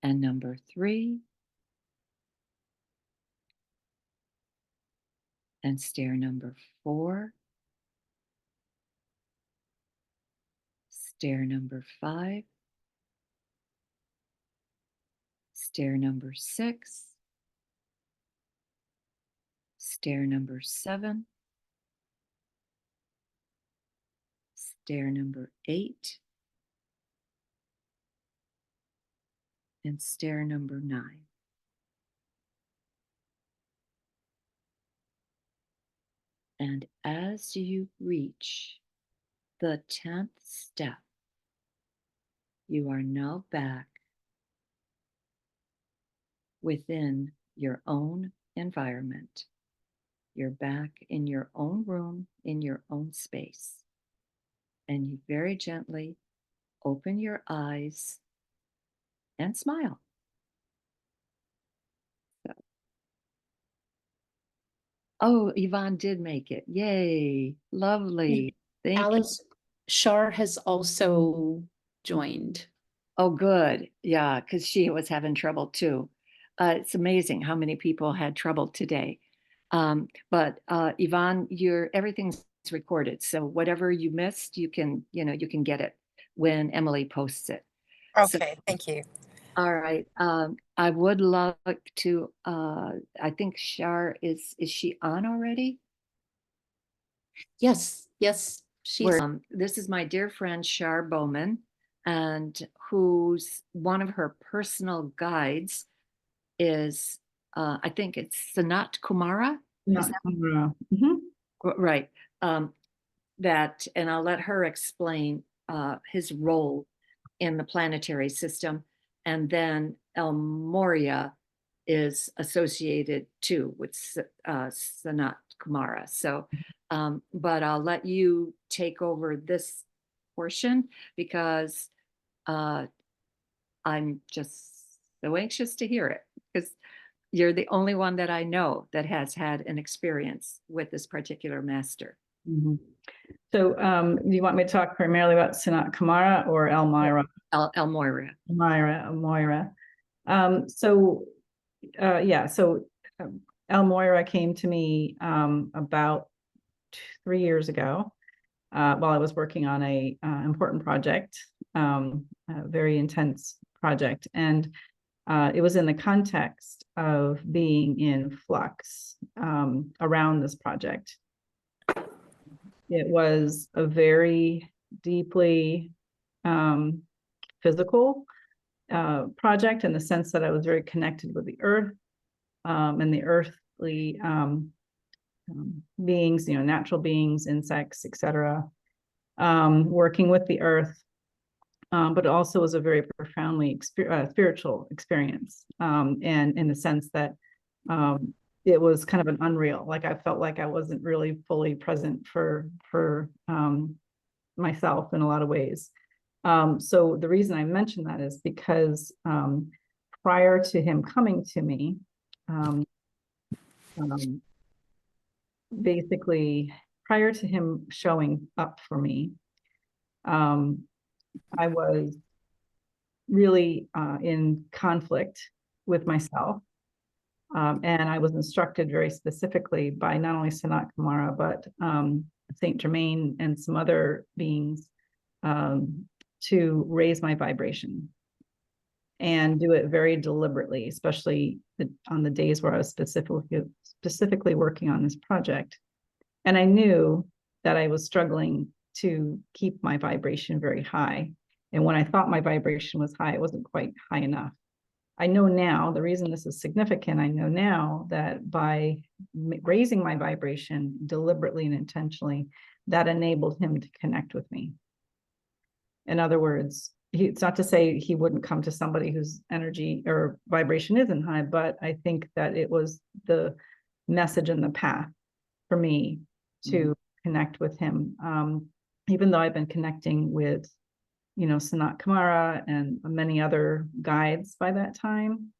and number 3, and stair number 4, stair number 5, stair number 6, stair number 7, stair number 8, and stair number 9. And as you reach the 10th step, you are now back within your own environment. You're back in your own room, in your own space. And you very gently open your eyes and smile. So, oh, Yvonne did make it. Yay. Lovely. Thank you. Alice, Shar has also joined. Oh, good. Yeah, because she was having trouble too. It's amazing how many people had trouble today. But Yvonne, everything's recorded. So whatever you missed, you can get it when Emily posts it. So, Okay, thank you. all right. I would love to, I think Shar is she on already? Yes, she's. This is my dear friend Shar Bowman, and who's one of her personal guides is, I think it's Sanat Kumara. Yeah, Is that right? And I'll let her explain his role in the planetary system, and then El Moria is associated too with Sanat Kumara. So, but I'll let you take over this portion because I'm just so anxious to hear it because you're the only one that I know that has had an experience with this particular master. Mhm. So, do you want me to talk primarily about Sanat Kumara or Elmira? Moira. Moira. So, yeah, so Elmira came to me about 3 years ago while I was working on a important project, a very intense project. And it was in the context of being in flux around this project. It was a very deeply physical project in the sense that I was very connected with the earth and the earthly beings, natural beings, insects, etc. Working with the earth, but also was a very profoundly spiritual experience, and in the sense that it was kind of an unreal. Like I felt like I wasn't really fully present for myself in a lot of ways. So the reason I mention that is because prior to him coming to me, basically prior to him showing up for me, I was really in conflict with myself. And I was instructed very specifically by not only Sanat Kumara, but Saint Germain and some other beings to raise my vibration and do it very deliberately, especially on the days where I was specifically working on this project. And I knew that I was struggling to keep my vibration very high. And when I thought my vibration was high, it wasn't quite high enough. I know now, the reason this is significant, I know now that by raising my vibration deliberately and intentionally, that enabled him to connect with me. In other words, it's not to say he wouldn't come to somebody whose energy or vibration isn't high, but I think that it was the message and the path for me to connect with him. Even though I've been connecting with Sanat Kumara and many other guides by that time,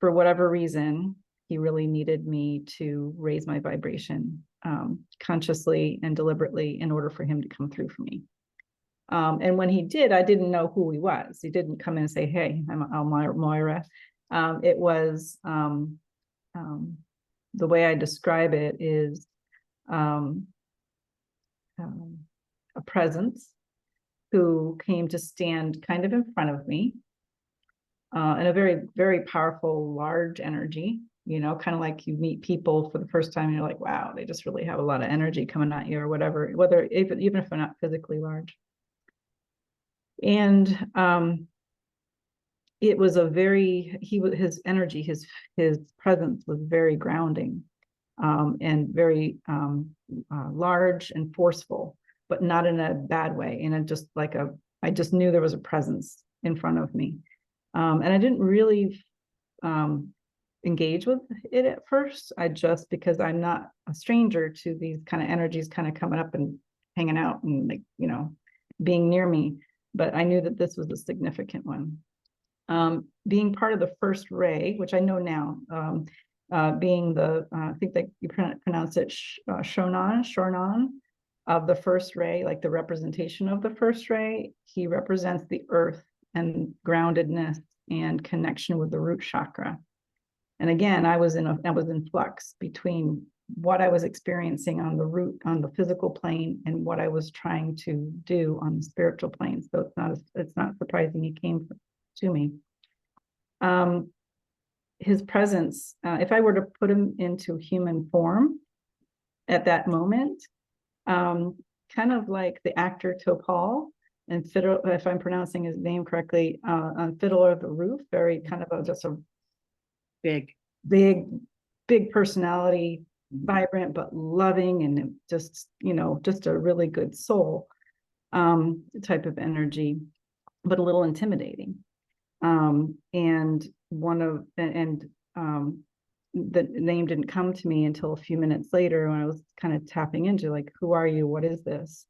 for whatever reason, he really needed me to raise my vibration consciously and deliberately in order for him to come through for me. And when he did, I didn't know who he was. He didn't come in and say, "Hey, I'm Moira." It was the way I describe it is a presence who came to stand kind of in front of me in a very, very powerful, large energy, kind of like you meet people for the first time and you're like, wow, they just really have a lot of energy coming at you or whatever, even if they're not physically large. And it was his energy, his presence was very grounding and very large and forceful, but not in a bad way. And I just knew there was a presence in front of me. And I didn't really engage with it at first. Because I'm not a stranger to these kind of energies kind of coming up and hanging out and being near me. But I knew that this was a significant one. Being part of the first ray, which I know now, being I think that you pronounce it Shonan, of the first ray, like the representation of the first ray. He represents the earth and groundedness and connection with the root chakra. And again, I was in flux between what I was experiencing on the physical plane and what I was trying to do on the spiritual plane. So it's not surprising he came to me. His presence, if I were to put him into human form at that moment, kind of like the actor Topol and Fiddler, if I'm pronouncing his name correctly, on Fiddler of the Roof, very kind of just a big personality, vibrant but loving, and just a really good soul type of energy, but a little intimidating. The name didn't come to me until a few minutes later when I was kind of tapping into, like, who are you? What is this?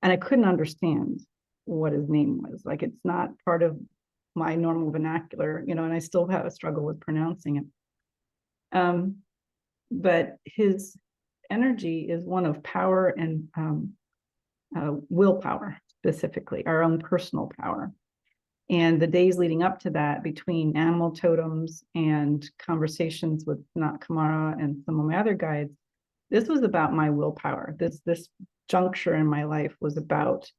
And I couldn't understand what his name was. Like, it's not part of my normal vernacular, and I still have a struggle with pronouncing it. But his energy is one of power and willpower, specifically our own personal power. And the days leading up to that, between animal totems and conversations with Sanat Kumara and some of my other guides, this was about my willpower. This juncture in my life was about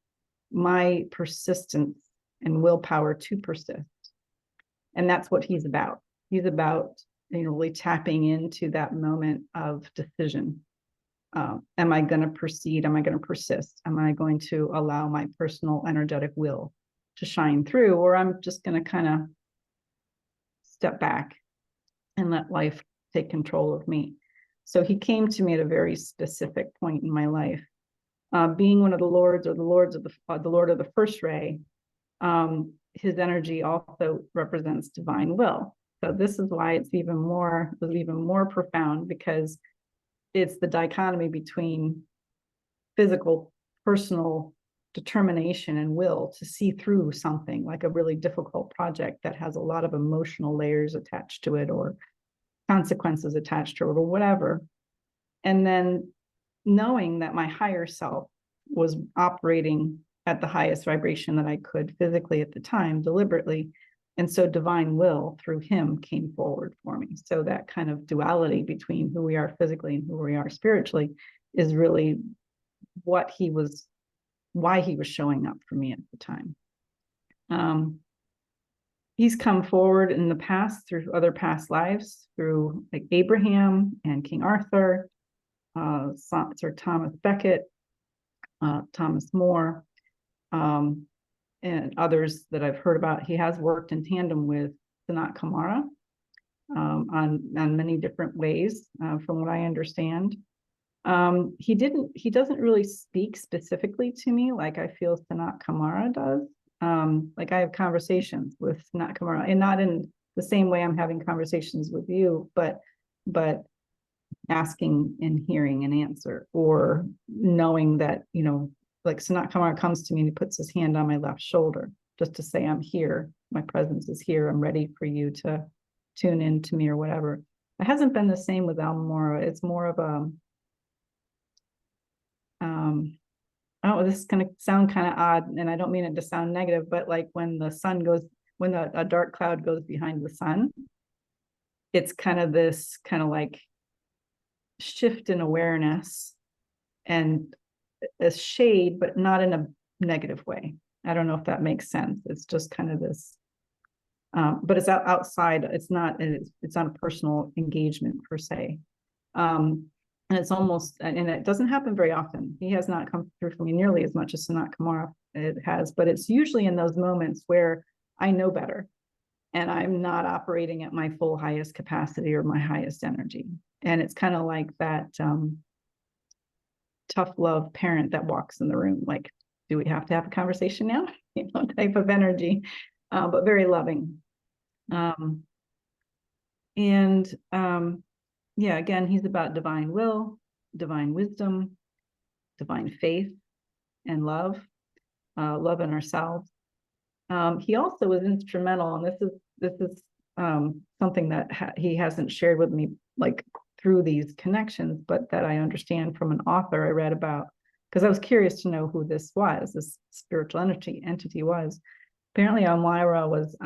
my persistence and willpower to persist. And that's what he's about. He's about, really tapping into that moment of decision. Am I going to proceed? Am I going to persist? Am I going to allow my personal energetic will to shine through, or I'm just going to kind of step back and let life take control of me? So he came to me at a very specific point in my life. Being one of the lords, or the lords of the Lord of the first ray, his energy also represents divine will. So this is why it was even more profound, because it's the dichotomy between physical, personal determination and will to see through something like a really difficult project that has a lot of emotional layers attached to it, or consequences attached to it, or whatever. And then knowing that my higher self was operating at the highest vibration that I could physically at the time, deliberately. And so divine will through him came forward for me. So that kind of duality between who we are physically and who we are spiritually is really why he was showing up for me at the time. He's come forward in the past through other past lives, through like Abraham and King Arthur, Sir Thomas Becket, Thomas More, and others that I've heard about. He has worked in tandem with Sanat Kumara on many different ways, from what I understand. He doesn't really speak specifically to me like I feel Sanat Kumara does. Like I have conversations with Sanat Kumara, and not in the same way I'm having conversations with you, but asking and hearing an answer, or knowing that, like Sanat Kumara comes to me and he puts his hand on my left shoulder just to say, I'm here, my presence is here, I'm ready for you to tune in to me, or whatever. It hasn't been the same with Morya. It's more of a, this is going to sound kind of odd, and I don't mean it to sound negative, but like when a dark cloud goes behind the sun, it's kind of this kind of like shift in awareness and a shade, but not in a negative way. I don't know if that makes sense. It's just kind of this, but it's outside. It's not a personal engagement per se. And it's almost, and it doesn't happen very often. He has not come through for me nearly as much as Sanat Kumara it has, but it's usually in those moments where I know better and I'm not operating at my full highest capacity or my highest energy. And it's kind of like that tough love parent that walks in the room, like, do we have to have a conversation now? Type of energy, but very loving. Yeah, again, he's about divine will, divine wisdom, divine faith, and love in ourselves. He also was instrumental, and this is something that he hasn't shared with me, like through these connections, but that I understand from an author I read about, because I was curious to know who this spiritual entity was. Apparently, Elmira was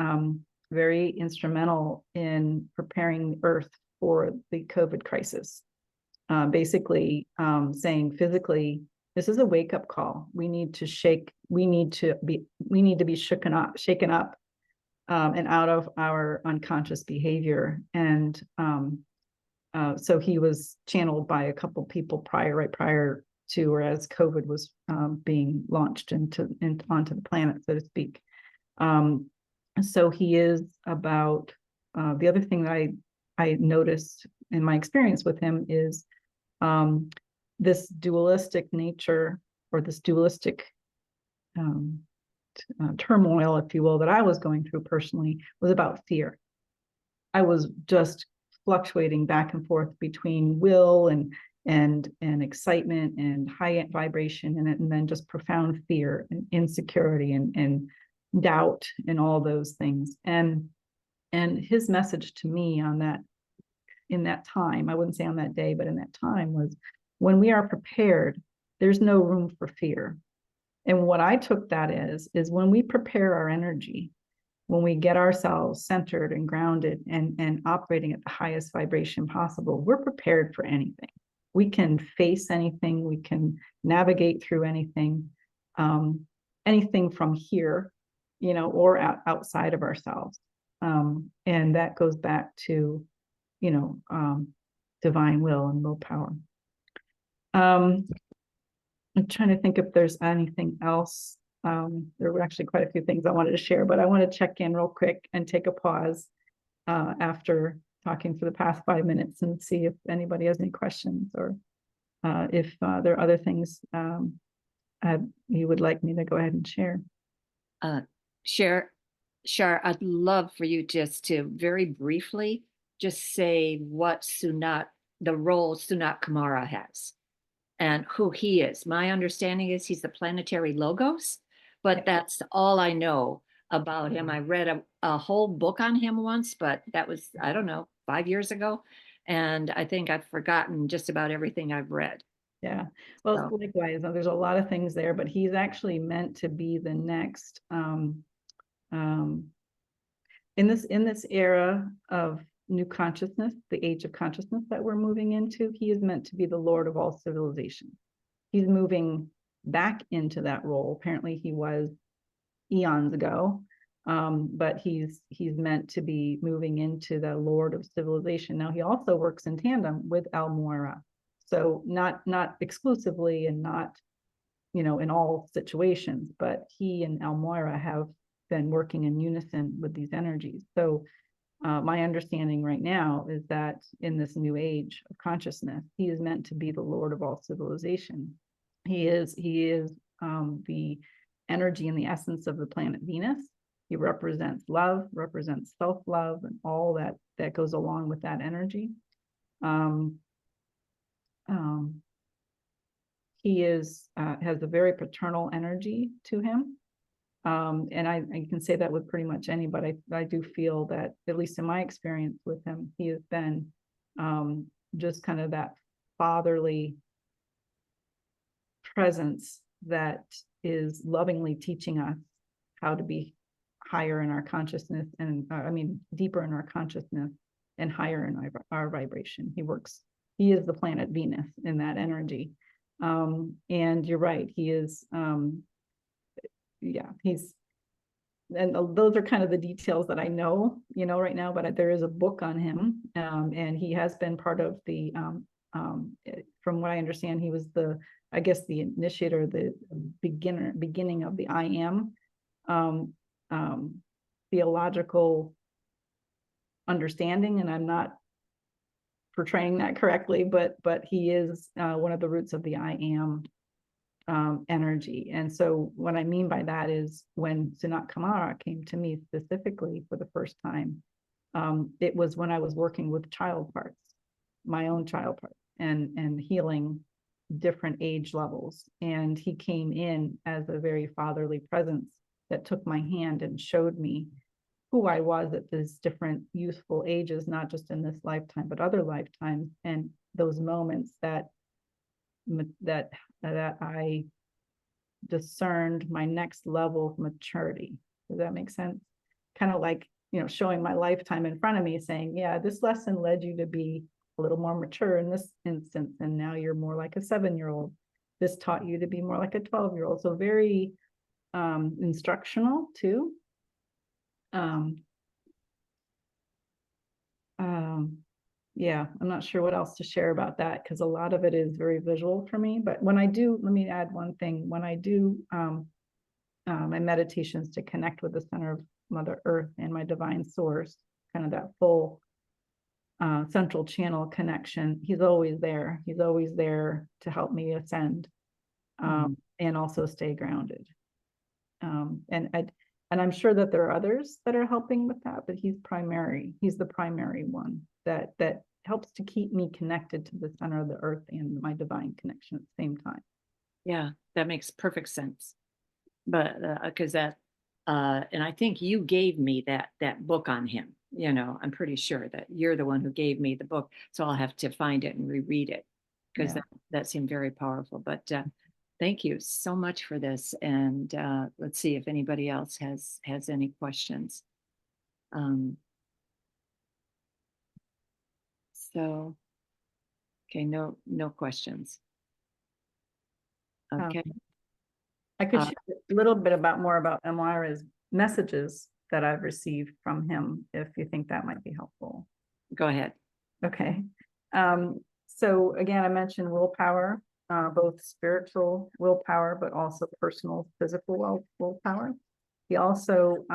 very instrumental in preparing the Earth for the COVID crisis. Basically saying physically, this is a wake-up call. We need to be shaken up and out of our unconscious behavior. And so he was channeled by a couple people right prior to, or as COVID was being launched onto the planet, so to speak. So he is about, the other thing that I noticed in my experience with him is this dualistic nature, or this dualistic turmoil, if you will, that I was going through personally, was about fear. I was just fluctuating back and forth between will and excitement and high vibration, and then just profound fear and insecurity and doubt and all those things. And his message to me in that time, I wouldn't say on that day, but in that time, was when we are prepared, there's no room for fear. And what I took that is when we prepare our energy, when we get ourselves centered and grounded and operating at the highest vibration possible, we're prepared for anything. We can face anything, we can navigate through anything, anything from here, or outside of ourselves. And that goes back to, divine will and willpower. I'm trying to think if there's anything else. There were actually quite a few things I wanted to share, but I want to check in real quick and take a pause after talking for the past 5 minutes and see if anybody has any questions, or if there are other things you would like me to go ahead and share. Shar, I'd love for you just to very briefly just say what the role Sunat Kumara has and who he is. My understanding is he's the planetary logos, but that's all I know about him. I read a whole book on him once, but that was, I don't know, 5 years ago. And I think I've forgotten just about everything I've read. Yeah, well, So. likewise, there's a lot of things there, but he's actually meant to be the next, in this era of new consciousness, the age of consciousness that we're moving into, he is meant to be the Lord of all civilization. He's moving back into that role. Apparently he was eons ago, but he's meant to be moving into the Lord of civilization. Now he also works in tandem with Morya, so not exclusively and not in all situations, but he and Morya have been working in unison with these energies. So my understanding right now is that in this new age of consciousness, he is meant to be the Lord of all civilization. He is the energy and the essence of the planet Venus. He represents love, represents self-love, and all that goes along with that energy. He has a very paternal energy to him. And I can say that with pretty much anybody. I do feel that, at least in my experience with him, he has been just kind of that fatherly presence that is lovingly teaching us how to be higher in our consciousness, and deeper in our consciousness and higher in our vibration. He is the planet Venus in that energy. And you're right, he is, and those are kind of the details that I know, right now, but there is a book on him, and he has been part of the, from what I understand, he was the initiator, the beginning of the I Am theological understanding, and I'm not portraying that correctly, but he is one of the roots of the I Am energy. And so what I mean by that is, when Sunat Kumara came to me specifically for the first time, it was when I was working with child parts, my own child parts, and healing different age levels. And he came in as a very fatherly presence that took my hand and showed me who I was at these different youthful ages, not just in this lifetime, but other lifetimes, and those moments that I discerned my next level of maturity. Does that make sense? Kind of like, showing my lifetime in front of me, saying, yeah, this lesson led you to be a little more mature in this instance, and now you're more like a 7-year-old. This taught you to be more like a 12-year-old. So very instructional too. Yeah, I'm not sure what else to share about that, because a lot of it is very visual for me. But when I do, let me add one thing. When I do my meditations to connect with the center of Mother Earth and my divine source, kind of that full central channel connection, he's always there. He's always there to help me ascend, and also stay grounded. And I'm sure that there are others that are helping with that, but he's the primary one that helps to keep me connected to the center of the earth and my divine connection at the same time. Yeah, that makes perfect sense. But because and I think you gave me that book on him. I'm pretty sure that you're the one who gave me the book, so I'll have to find it and reread it. because Yeah. that seemed very powerful. But thank you so much for this. And let's see if anybody else has any questions. So, okay, no questions. Okay. I could share a little bit more about Amira's messages that I've received from him, if you think that might be helpful. Go ahead. Okay. So again, I mentioned willpower, both spiritual willpower, but also personal physical willpower. He also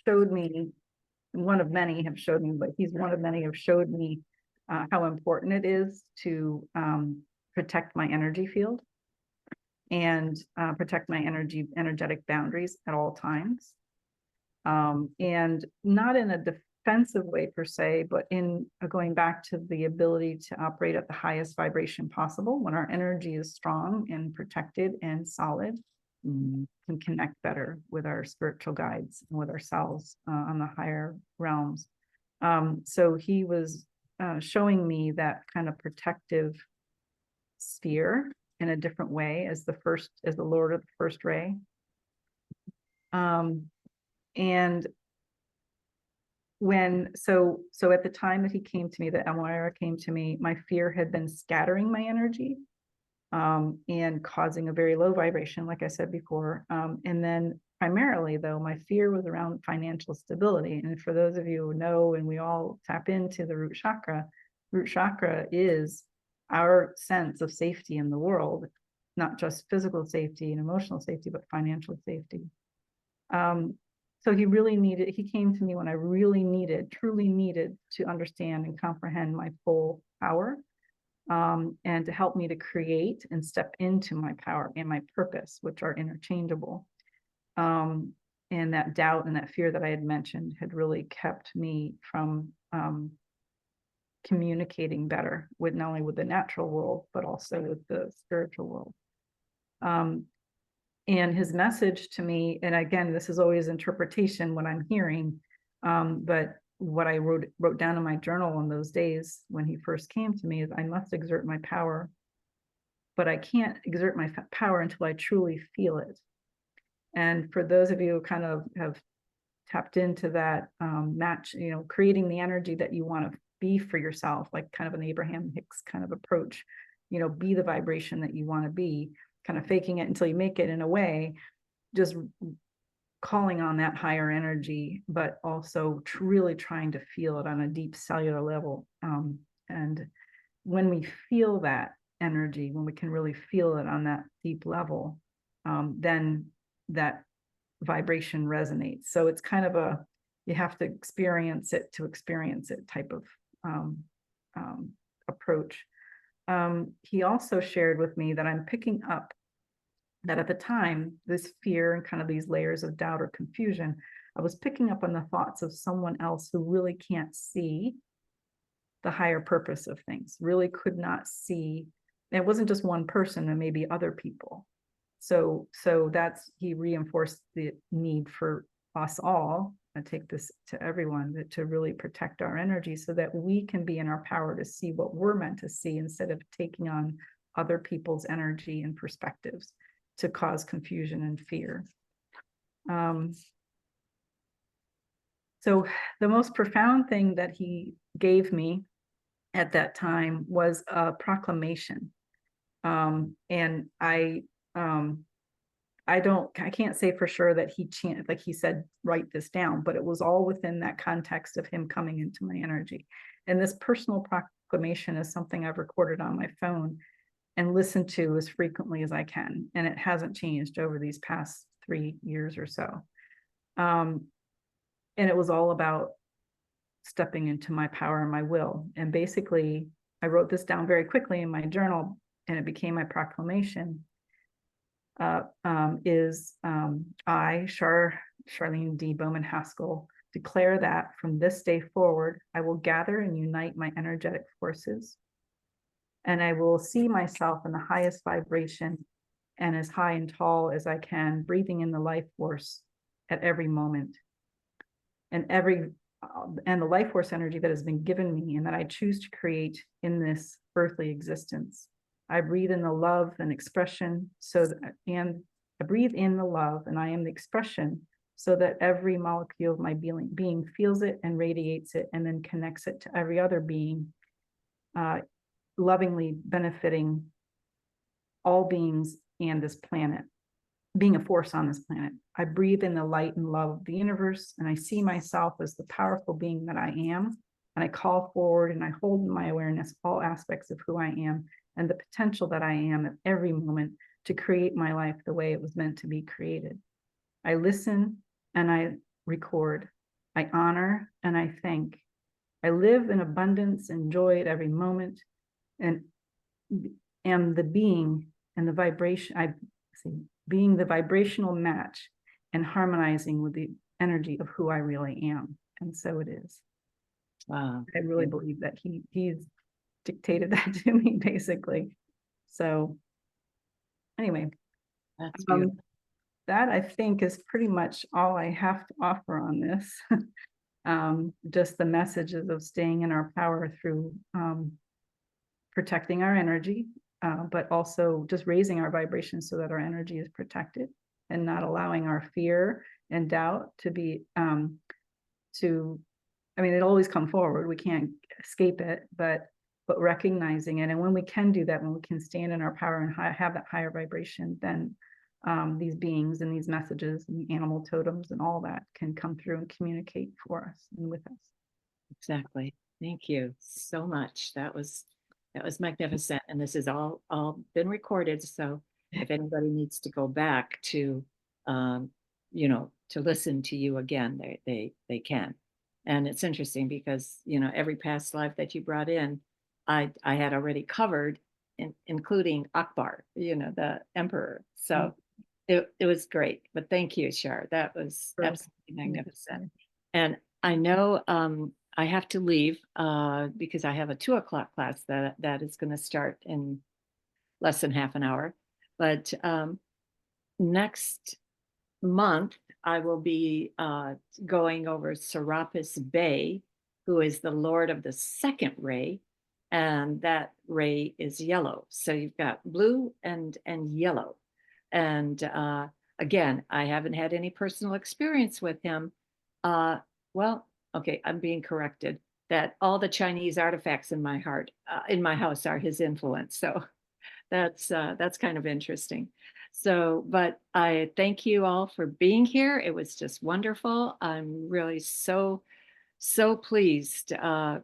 showed me, one of many have showed me, but he's one of many have showed me how important it is to protect my energy field and protect my energetic boundaries at all times. And not in a defensive way per se, but in going back to the ability to operate at the highest vibration possible. When our energy is strong and protected and solid, we can connect better with our spiritual guides and with ourselves on the higher realms. So he was showing me that kind of protective sphere in a different way as the Lord of the first ray. And so at the time that he came to me, that Amira came to me, my fear had been scattering my energy and causing a very low vibration, like I said before. And then primarily, though, my fear was around financial stability. And for those of you who know, and we all tap into the root chakra is our sense of safety in the world, not just physical safety and emotional safety, but financial safety. So he came to me when I truly needed to understand and comprehend my full power, and to help me to create and step into my power and my purpose, which are interchangeable. And that doubt and that fear that I had mentioned had really kept me from communicating better with not only with the natural world, but also with the spiritual world. And his message to me, and again, this is always interpretation when I'm hearing, but what I wrote down in my journal on those days when he first came to me is I must exert my power, but I can't exert my power until I truly feel it. And for those of you who kind of have tapped into that match, creating the energy that you want to be for yourself, like kind of an Abraham Hicks kind of approach, be the vibration that you want to be, kind of faking it until you make it in a way, just calling on that higher energy, but also really trying to feel it on a deep cellular level. And when we feel that energy, when we can really feel it on that deep level, then that vibration resonates. So it's kind of you have to experience it type of approach. He also shared with me that I'm picking up that at the time, this fear and kind of these layers of doubt or confusion, I was picking up on the thoughts of someone else who really can't see the higher purpose of things, really could not see. It wasn't just one person, and maybe other people. So he reinforced the need for us all, I take this to everyone, to really protect our energy so that we can be in our power to see what we're meant to see instead of taking on other people's energy and perspectives to cause confusion and fear. So the most profound thing that he gave me at that time was a proclamation. And I can't say for sure that he said, write this down, but it was all within that context of him coming into my energy. And this personal proclamation is something I've recorded on my phone and listened to as frequently as I can. And it hasn't changed over these past 3 years or so. And it was all about stepping into my power and my will. And basically, I wrote this down very quickly in my journal, and it became my proclamation. I, Charlene D. Bowman Haskell, declare that from this day forward, I will gather and unite my energetic forces, and I will see myself in the highest vibration and as high and tall as I can, breathing in the life force at every moment. And and the life force energy that has been given me and that I choose to create in this earthly existence. I breathe in the love and expression and I breathe in the love and I am the expression so that every molecule of my being feels it and radiates it and then connects it to every other being, lovingly benefiting all beings and this planet, being a force on this planet. I breathe in the light and love of the universe, and I see myself as the powerful being that I am. And I call forward and I hold in my awareness all aspects of who I am and the potential that I am at every moment to create my life the way it was meant to be created. I listen and I record. I honor and I thank. I live in abundance and joy at every moment, and am the being and the vibration. Being the vibrational match and harmonizing with the energy of who I really am. And so it is. Wow. I really believe that he's dictated that to me, basically. So anyway, That's beautiful. that I think is pretty much all I have to offer on this. Just the messages of staying in our power through protecting our energy, but also just raising our vibration so that our energy is protected and not allowing our fear and doubt to be, it'll always come forward. We can't escape it, but recognizing it. And when we can do that, when we can stand in our power and have that higher vibration, then these beings and these messages and the animal totems and all that can come through and communicate for us and with us. Exactly. Thank you so much. That was magnificent. And this is all been recorded. So if anybody needs to go back to, to listen to you again, they can. And it's interesting because, every past life that you brought in, I had already covered, including Akbar, the emperor. So it was great. But thank you, Shar. That was absolutely magnificent. And I know I have to leave because I have a 2:00 class that is going to start in less than half an hour. But next month, I will be going over Serapis Bey, who is the Lord of the second ray. And that ray is yellow. So you've got blue and yellow. And again, I haven't had any personal experience with him. Well, okay, I'm being corrected that all the Chinese artifacts in my house are his influence. So that's kind of interesting. So, but I thank you all for being here. It was just wonderful. I'm really so pleased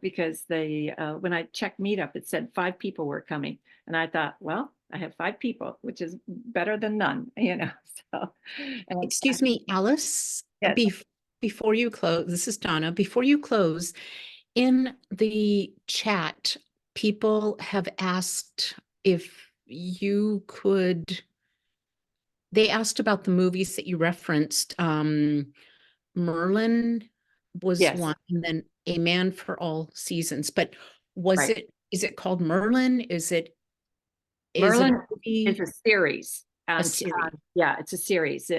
because when I checked Meetup, it said 5 people were coming, and I thought, well, I have 5 people, which is better than none, So, Excuse me, Alice, yes. before you close, this is Donna. Before you close, in the chat, people have asked if you could, they asked about the movies that you referenced. Merlin was Yes. one, and then A Man for All Seasons. But Right. is it called Merlin? Is it Merlin a movie? is a series. A series. Yeah, it's a series.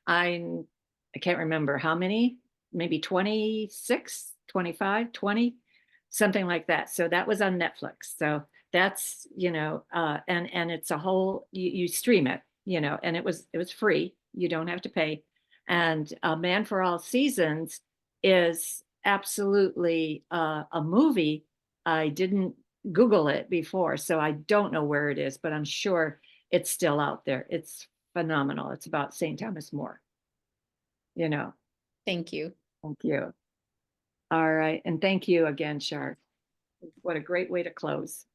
I can't remember how many, maybe 26, 25, 20, something like that. So that was on Netflix. So that's, and it's a whole, you stream it, and it was free. You don't have to pay. And Man for All Seasons is absolutely a movie. I didn't Google it before, so I don't know where it is, but I'm sure it's still out there. It's phenomenal. It's about St. Thomas More. Thank you. Thank you. All right. And thank you again, Shar. What a great way to close.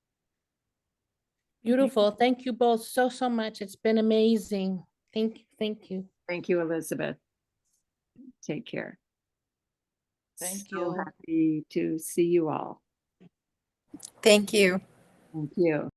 Beautiful. Thank you both so much. It's been amazing. Thank you. Thank you, Elizabeth. Take care. Thank So you. happy to see you all. Thank you. Thank you.